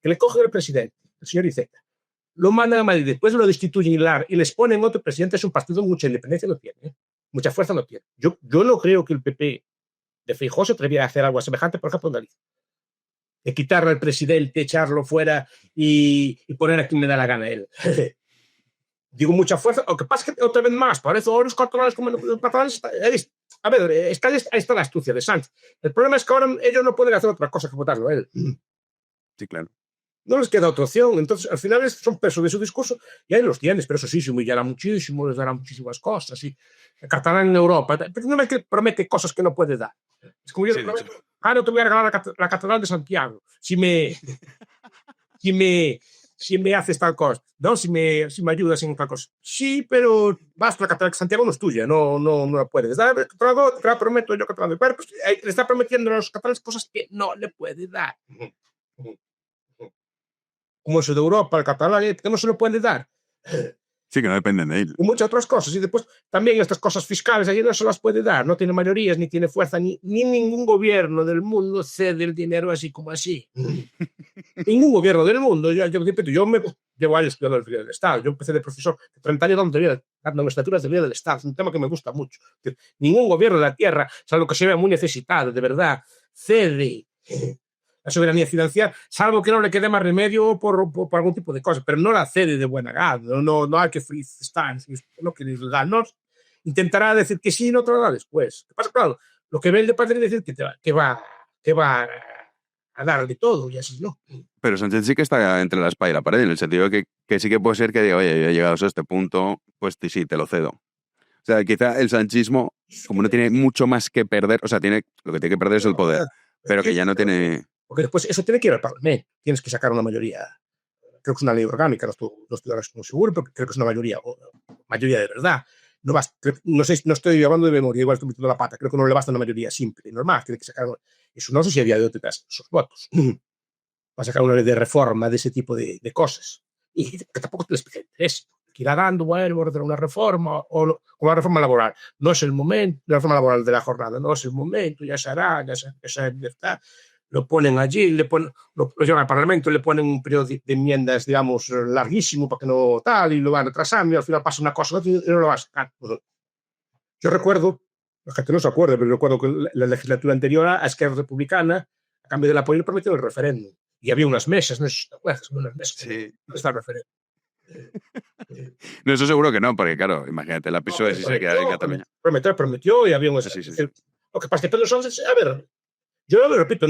que le coge el presidente, el señor Iceta, lo mandan a Madrid, después lo destituyen y les ponen otro presidente. Es un partido mucha independencia no tiene, ¿eh? Mucha fuerza no tiene. Yo no creo que el PP de Feijóo se atreviera a hacer algo semejante, por ejemplo, en Galicia. De quitarle al presidente, echarlo fuera y poner a quien le da la gana a él. Digo mucha fuerza, lo que pasa es que otra vez más, parece ahora los catalanes como los catalanes. A ver, ahí está la astucia de Sánchez. El problema es que ahora ellos no pueden hacer otra cosa que votarlo a él. sí, claro. No les queda otra opción. Entonces, al final son pesos de su discurso y ahí los tienes, pero eso sí, se humillará muchísimo, les dará muchísimas cosas. Y el catalán en Europa, pero no es que promete cosas que no puede dar. Es como yo Sí, le prometo, no te voy a regalar la catedral de Santiago si me haces tal cosa, ¿no? Si me ayudas en tal cosa. Sí, pero basta, la catedral de Santiago no es tuya, no la puedes dar. Te la prometo yo, catalán. Pero pues, le está prometiendo a los catalanes cosas que no le puede dar. Como eso de Europa, el catalán, que no se lo puede dar. Sí, que no dependen de él. Y muchas otras cosas. Y después también estas cosas fiscales, allí no se las puede dar. No tiene mayorías, ni tiene fuerza, ni ningún gobierno del mundo cede el dinero así como así. Ningún gobierno del mundo. Yo me llevo años estudiando el teoría del Estado. Yo empecé de profesor de 30 años dando nomenclaturas de teoría del Estado. Es un tema que me gusta mucho. Ningún gobierno de la Tierra, salvo que se vea muy necesitado, de verdad, cede la soberanía financiera, salvo que no le quede más remedio por algún tipo de cosas, pero no la cede de buena gana, no hay que freestyle, no quiere darnos, intentará decir que sí, no te lo da después. ¿Qué pasa? Claro, lo que ve el de padre es decir que va a darle todo y así, ¿no? Pero Sánchez sí que está entre la espada y la pared, en el sentido de que sí que puede ser que diga, oye, ya llegados a este punto, pues sí, te lo cedo. O sea, quizá el sanchismo, como no tiene mucho más que perder, o sea, lo que tiene que perder es el poder, pero que ya no tiene... Porque después eso tiene que ir al Parlamento, tienes que sacar una mayoría, creo que es una ley orgánica, no estoy muy seguro, pero creo que es una mayoría de verdad. No estoy hablando de memoria, igual estoy metiendo la pata, creo que no le basta una mayoría simple, normal, tiene que sacar eso. No sé si a día de hoy te das esos votos. Va a sacar una ley de reforma de ese tipo de cosas. Y que tampoco te les interesa. Que irá dando, bueno, voy a hacer una reforma, o una reforma laboral. No es el momento, la reforma laboral de la jornada, no es el momento, ya se hará, ya está. Lo ponen allí, lo llevan al Parlamento, le ponen un periodo de enmiendas, digamos, larguísimo para que no tal, y lo van retrasando, y al final pasa una cosa y no lo va a sacar. Yo recuerdo, la gente no se acuerda, pero recuerdo que la legislatura anterior a Esquerra Republicana, a cambio del apoyo, le prometieron el referéndum. Y había unas mesas, no sé si te acuerdas, unas mesas. Sí. ¿Dónde está el referéndum? No, eso seguro que no, porque claro, imagínate, la PSOE si se queda en Cataluña. Prometió y había unas... Sí. Lo que pasa es que Pedro Sánchez, a ver, yo lo repito,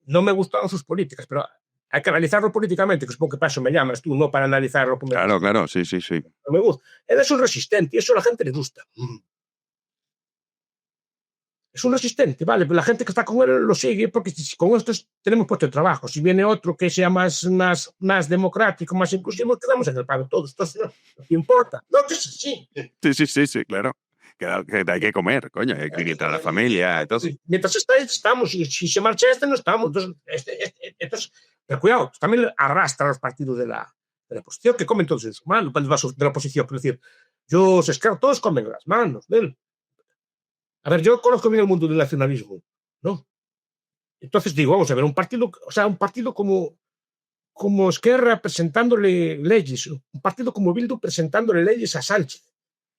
no me gustaban sus políticas, pero hay que analizarlo políticamente, que supongo que para eso me llamas tú, no para analizarlo. Claro, sí. No me gusta. Él es un resistente y eso a la gente le gusta. Es un resistente, ¿vale? Pero la gente que está con él lo sigue porque con estos tenemos puesto de trabajo. Si viene otro que sea más democrático, más inclusivo, quedamos en el paro todos. Entonces, no importa. No, que es así. Sí, claro. Que hay que comer, coño, hay que quitar a la familia y todo. Mientras estamos, y si se marcha no estamos. Entonces, pero cuidado, también arrastra a los partidos de la oposición, que comen todos en su mano, de la oposición. Es decir, todos comen las manos de él. A ver, yo conozco bien el mundo del nacionalismo, ¿no? Entonces digo, vamos a ver, un partido como Esquerra presentándole leyes, un partido como Bildu presentándole leyes a Sánchez.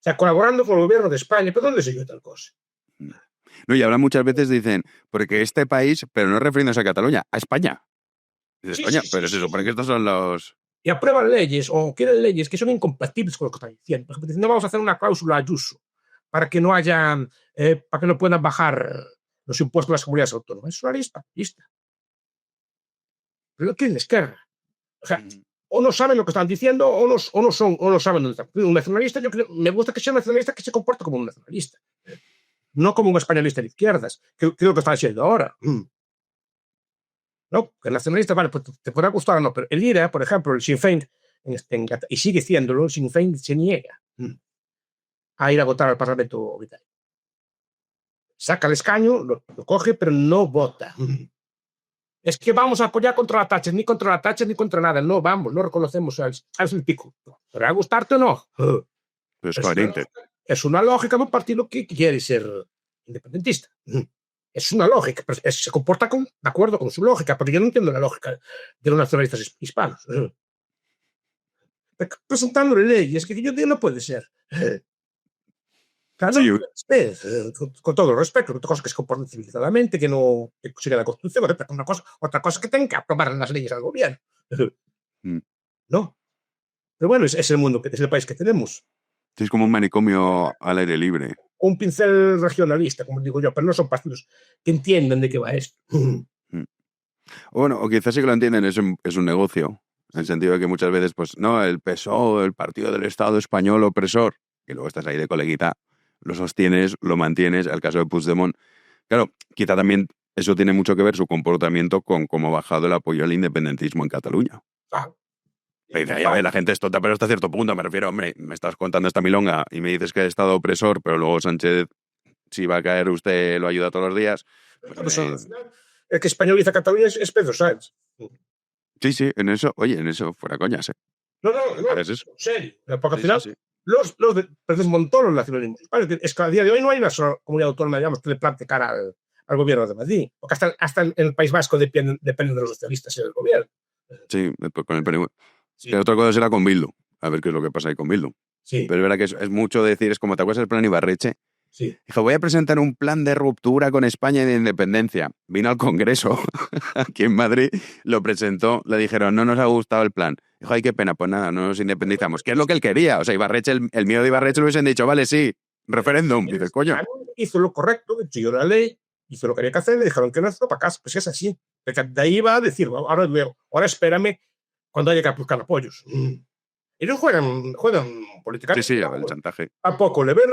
O sea, colaborando con el gobierno de España. ¿Pero dónde se dio tal cosa? No, y ahora muchas veces dicen, porque este país, pero no refiriéndose a Cataluña, a España. Dices, coño, pero se supone que estos son los... Y aprueban leyes, o quieren leyes que son incompatibles con lo que están diciendo. Por ejemplo, dicen, no vamos a hacer una cláusula Ayuso para que no haya, para que no puedan bajar los impuestos de las comunidades autónomas. Es una lista. Pero ¿quién les querrá? O sea, o no saben lo que están diciendo o no saben dónde están. Un nacionalista, yo creo, me gusta que sea un nacionalista que se comporte como un nacionalista, no como un españolista de izquierdas, que creo que están haciendo ahora. No, que el nacionalista, vale, pues te podrá gustar o no, pero el IRA, por ejemplo, el Sinn Féin, y sigue siéndolo, el Sinn Féin se niega a ir a votar al Parlamento británico. Saca el escaño, lo coge, pero no vota. Es que vamos a apoyar contra la Thatcher, ni contra la Thatcher ni contra nada. No vamos, no reconocemos al pico. ¿Te va a gustarte o no? Pero es coherente. Es una lógica de un partido que quiere ser independentista. Es una lógica, pero se comporta de acuerdo con su lógica, porque yo no entiendo la lógica de los nacionalistas hispanos. Presentándole leyes, que yo digo no puede ser. Claro, sí, con todo el respeto, otra cosa que se comporten civilizadamente, que no que siga la Constitución, otra cosa que tengan que aprobar las leyes al gobierno. No. Pero bueno, es el mundo, es el país que tenemos. Es como un manicomio al aire libre. Un pincel regionalista, como digo yo, pero no son partidos que entiendan de qué va esto. Bueno, o quizás sí que lo entienden, es un negocio, en el sentido de que muchas veces, pues, no, el PSOE, el partido del Estado español opresor, que luego estás ahí de coleguita, lo sostienes, lo mantienes, el caso de Puigdemont. Claro, quizá también eso tiene mucho que ver su comportamiento con cómo ha bajado el apoyo al independentismo en Cataluña. Y dice, ya ve, la gente es tonta, pero hasta cierto punto, me refiero, hombre, me estás contando esta milonga y me dices que el Estado opresor, pero luego Sánchez, si va a caer, usted lo ayuda todos los días. Pues, el que españoliza Cataluña es Pedro Sánchez. Sí, en eso, fuera coñas. No, es eso. En serio. Porque al final, los desmontó los nacionalismos. Es que a día de hoy no hay una sola comunidad autónoma, digamos, que le plante cara al gobierno de Madrid. Porque hasta en el País Vasco dependen de los socialistas y del gobierno. Sí, después con el PNV. Sí. Otra cosa será con Bildu. A ver qué es lo que pasa ahí con Bildu. Sí. Pero es verdad que es mucho decir, es como te acuerdas del plan Ibarretxe. Sí. Dijo, voy a presentar un plan de ruptura con España y de independencia. Vino al Congreso, aquí en Madrid, lo presentó, le dijeron, no nos ha gustado el plan. Dijo, ay, qué pena, pues nada, no nos independizamos. ¿Qué es lo que él quería? O sea, Ibarretxe, el miedo de Ibarretxe le hubiesen dicho, vale, sí, referéndum. Y dices, coño. Hizo lo correcto, siguió la ley, hizo lo que había que hacer, le dijeron que no es para casa. Pues es así. De ahí va a decir, ahora espérame cuando haya que buscar apoyos. Ellos juegan políticamente. Sí, el chantaje. A poco le ven,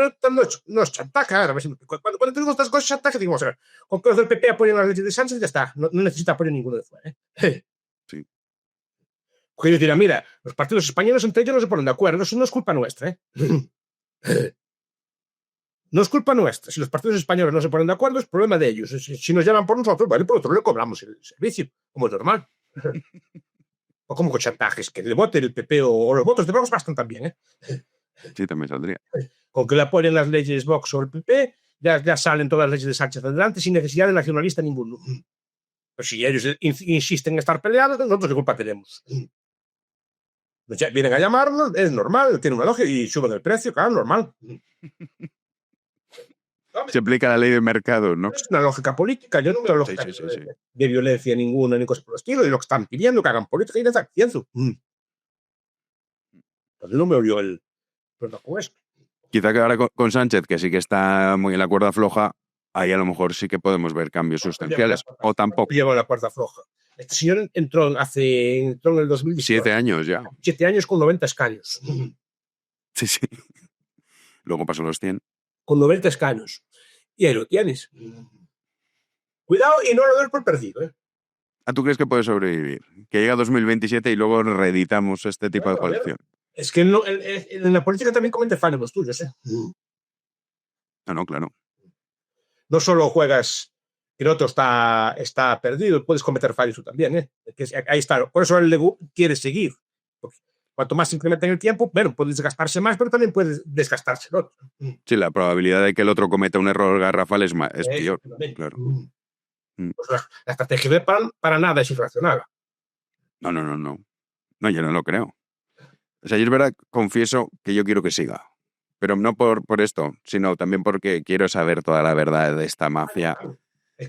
no es chantaje. A ver, cuando tenemos estas cosas, chantaje, digamos, a ver, con que los del PP apoyen las leyes de Sánchez, ya está. No necesita apoyo ninguno de fuera. Sí. Porque ellos dirán, mira, los partidos españoles entre ellos no se ponen de acuerdo, eso no es culpa nuestra. No es culpa nuestra. Si los partidos españoles no se ponen de acuerdo, es problema de ellos. Si nos llaman por nosotros, vale, por otro le cobramos el servicio, como es normal. O como con chantajes, que le voten el PP o los votos de Vox bastan también. Sí, también saldría. Con que le apoyen las leyes Vox o el PP, ya salen todas las leyes de Sánchez adelante sin necesidad de nacionalista ninguno. Pero si ellos insisten en estar peleados, nosotros qué culpa tenemos. Vienen a llamarnos, es normal, tiene una lógica y suben el precio, claro, normal. Se aplica la ley de mercado, ¿no? Es una lógica política, yo no veo lógica de violencia ninguna ni cosas por el estilo, y lo que están pidiendo que hagan política y les están haciendo. Entonces no me oyó el problema con esto. Quizá que ahora con Sánchez, que sí que está muy en la cuerda floja, ahí a lo mejor sí que podemos ver cambios sustanciales, o tampoco. Lleva la cuerda floja. Este señor entró en el 2017. 7 años ya. 7 años con 90 escaños. Sí. Luego pasó los 100. Con 90 escaños. Y ahí lo tienes. Cuidado y no lo des por perdido. ¿Tú crees que puede sobrevivir? Que llega 2027 y luego reeditamos este tipo de colección. Es que en la política también cometen fallos los tuyos. No, claro. No solo juegas que el otro está perdido, puedes cometer fallos tú también. Ahí está. Por eso él quiere seguir. Porque cuanto más se incrementa en el tiempo, bueno, puede desgastarse más, pero también puede desgastarse el otro. Sí, la probabilidad de que el otro cometa un error garrafal es peor. Claro. Pues la estrategia de para nada es irracional. No. No, yo no lo creo. O sea, yo es verdad, confieso que yo quiero que siga. Pero no por esto, sino también porque quiero saber toda la verdad de esta mafia.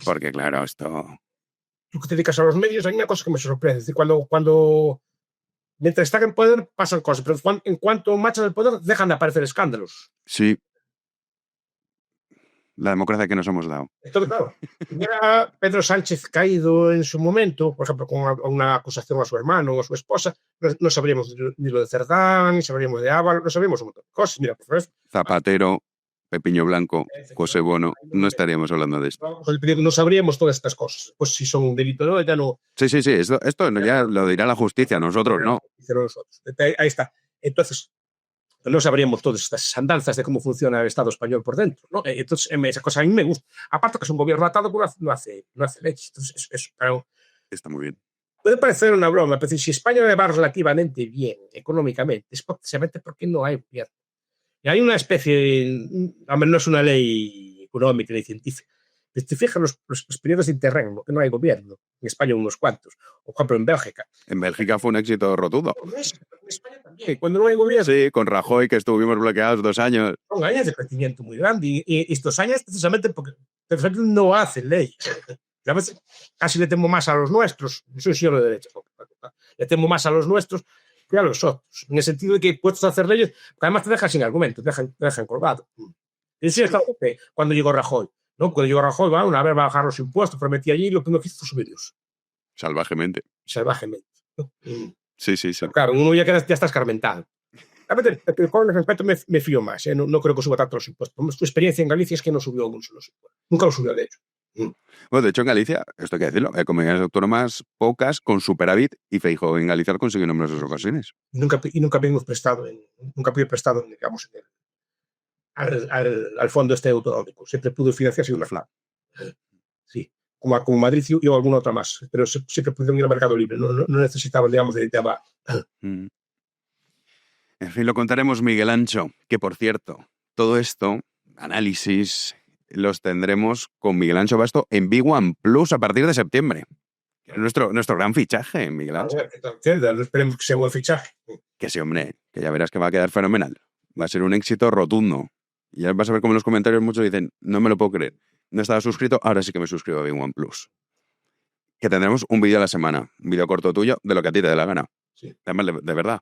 Porque, claro, esto... Tú que te dedicas a los medios, hay una cosa que me sorprende. Es decir, mientras están en poder, pasan cosas. Pero en cuanto marchan el poder, dejan de aparecer escándalos. Sí. la democracia que nos hemos dado. Entonces, claro, hubiera Pedro Sánchez caído en su momento, por ejemplo, con una acusación a su hermano o a su esposa, no sabríamos ni lo de Cerdán, ni sabríamos de Ábalos, no sabríamos un montón de cosas. Mira, por ejemplo, Zapatero, Pepiño Blanco, José Bono, no estaríamos hablando de esto. no sabríamos todas estas cosas. Pues si son un delito, ¿no? Ya no. Sí, esto ya lo dirá la justicia, nosotros no. Nosotros. Ahí está. Entonces, no sabríamos todas estas andanzas de cómo funciona el Estado español por dentro, ¿no? Entonces, esa cosa a mí me gusta. Aparte que es un gobierno atado, pues no hace leche. Entonces, pero está muy bien. Puede parecer una broma, pero si España va relativamente bien económicamente, es precisamente porque no hay gobierno. Y hay una especie, a menos no es una ley económica ni científica, pero te fijas los periodos de interregno, que no hay gobierno. En España unos cuantos. O, por ejemplo, en Bélgica. En Bélgica fue un éxito rotundo. En España también. Cuando no hay gobierno. Sí, con Rajoy, que estuvimos bloqueados 2 años. Son años de crecimiento muy grande. Y estos años, precisamente, porque no hacen leyes. A veces casi le temo más a los nuestros. Yo soy de derecha. Le temo más a los nuestros que a los otros. En el sentido de que puestos a hacer leyes, además te dejan sin argumentos, te dejan colgado. Y sí, cuando llegó Rajoy. ¿No? Cuando llegó Rajoy, una vez va a bajar los impuestos, prometí allí, lo primero que hizo fue subirlos. Salvajemente. ¿No? Sí. Pero claro, uno ya está escarmentado. A ver, con el respeto me fío más. No creo que suba tanto los impuestos. Tu experiencia en Galicia es que no subió mucho los impuestos. Nunca lo subió, de hecho. Bueno, de hecho, en Galicia, esto hay que decirlo, hay comunidades autónomas pocas con superávit y Feijóo en Galicia lo consiguió en numerosas ocasiones. Nunca pedimos prestado, digamos, al fondo este autonómico. Siempre pudo financiarse de una FLAC. Sí, como Madrid y alguna otra más, pero siempre pudieron ir al mercado libre, no necesitaban, digamos, de aval. En fin, lo contaremos, Miguel Ancho, que por cierto, todo esto, análisis, los tendremos con Miguel Ancho Basto en Big One Plus a partir de septiembre. Nuestro gran fichaje, Miguel Ancho. Esperemos que sea buen fichaje. Que sí, hombre, que ya verás que va a quedar fenomenal. Va a ser un éxito rotundo. Y ya vas a ver cómo en los comentarios muchos dicen, no me lo puedo creer. No estaba suscrito, ahora sí que me suscribo a Big One Plus. Que tendremos un vídeo a la semana, un vídeo corto tuyo, de lo que a ti te dé la gana. Sí. Además, de verdad.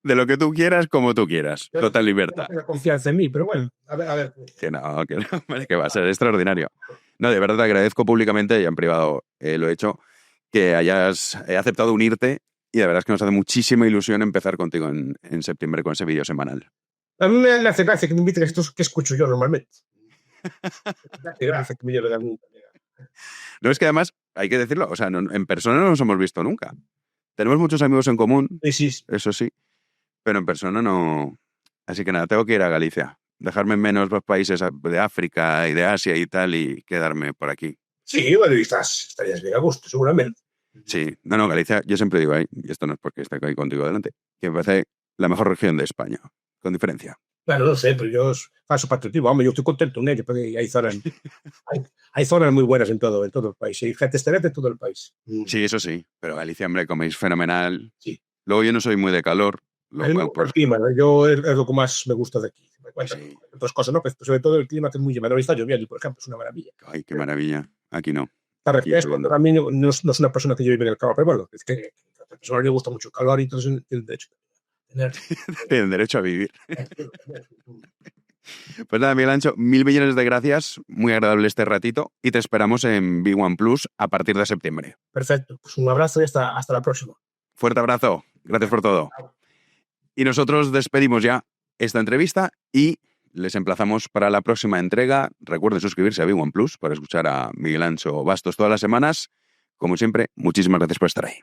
De lo que tú quieras, como tú quieras. Total libertad. No tengo confianza en mí, pero bueno, a ver. Que no, que va a ser extraordinario. No, de verdad te agradezco públicamente, y en privado lo he hecho, que hayas aceptado unirte, y de verdad es que nos hace muchísima ilusión empezar contigo en septiembre con ese vídeo semanal. A mí me hace gracia que me inviten a estos que escucho yo normalmente. Me hace gracia que me lleven a mí. No, es que además, hay que decirlo, o sea, en persona no nos hemos visto nunca. Tenemos muchos amigos en común, Sí. eso sí, pero en persona no. Así que nada, tengo que ir a Galicia, dejarme en menos los países de África y de Asia y tal, y quedarme por aquí. Sí, bueno, y estarías bien a gusto, seguramente. Sí, no, Galicia, yo siempre digo ahí, y esto no es porque esté aquí contigo delante, que me parece la mejor región de España, con diferencia. Bueno, no sé, pero yo paso patriotismo. Hombre, yo estoy contento en ello, porque hay zonas muy buenas en todo el país. Hay gente excelente en todo el país. Sí, eso sí, pero Galicia, hombre, coméis fenomenal. Sí. Luego yo no soy muy de calor. El clima, ¿no? Yo es lo que más me gusta de aquí. Sí. Otras cosas, ¿no? Pero sobre todo el clima, que es muy llevado. Ahora está lloviendo, por ejemplo, es una maravilla. Ay, qué maravilla. Aquí no. A mí no es una persona que yo vive en el calor, pero bueno, es que a la persona le gusta mucho el calor y entonces tiene derecho. Tienen derecho a vivir. Pues nada, Miguel Ancho, 1.000 millones de gracias. Muy agradable este ratito. Y te esperamos en Big One Plus a partir de septiembre. Perfecto. Pues un abrazo y hasta la próxima. Fuerte abrazo. Gracias por todo. Y nosotros despedimos ya esta entrevista y les emplazamos para la próxima entrega. Recuerden suscribirse a Big One Plus para escuchar a Miguel Ancho Bastos todas las semanas. Como siempre, muchísimas gracias por estar ahí.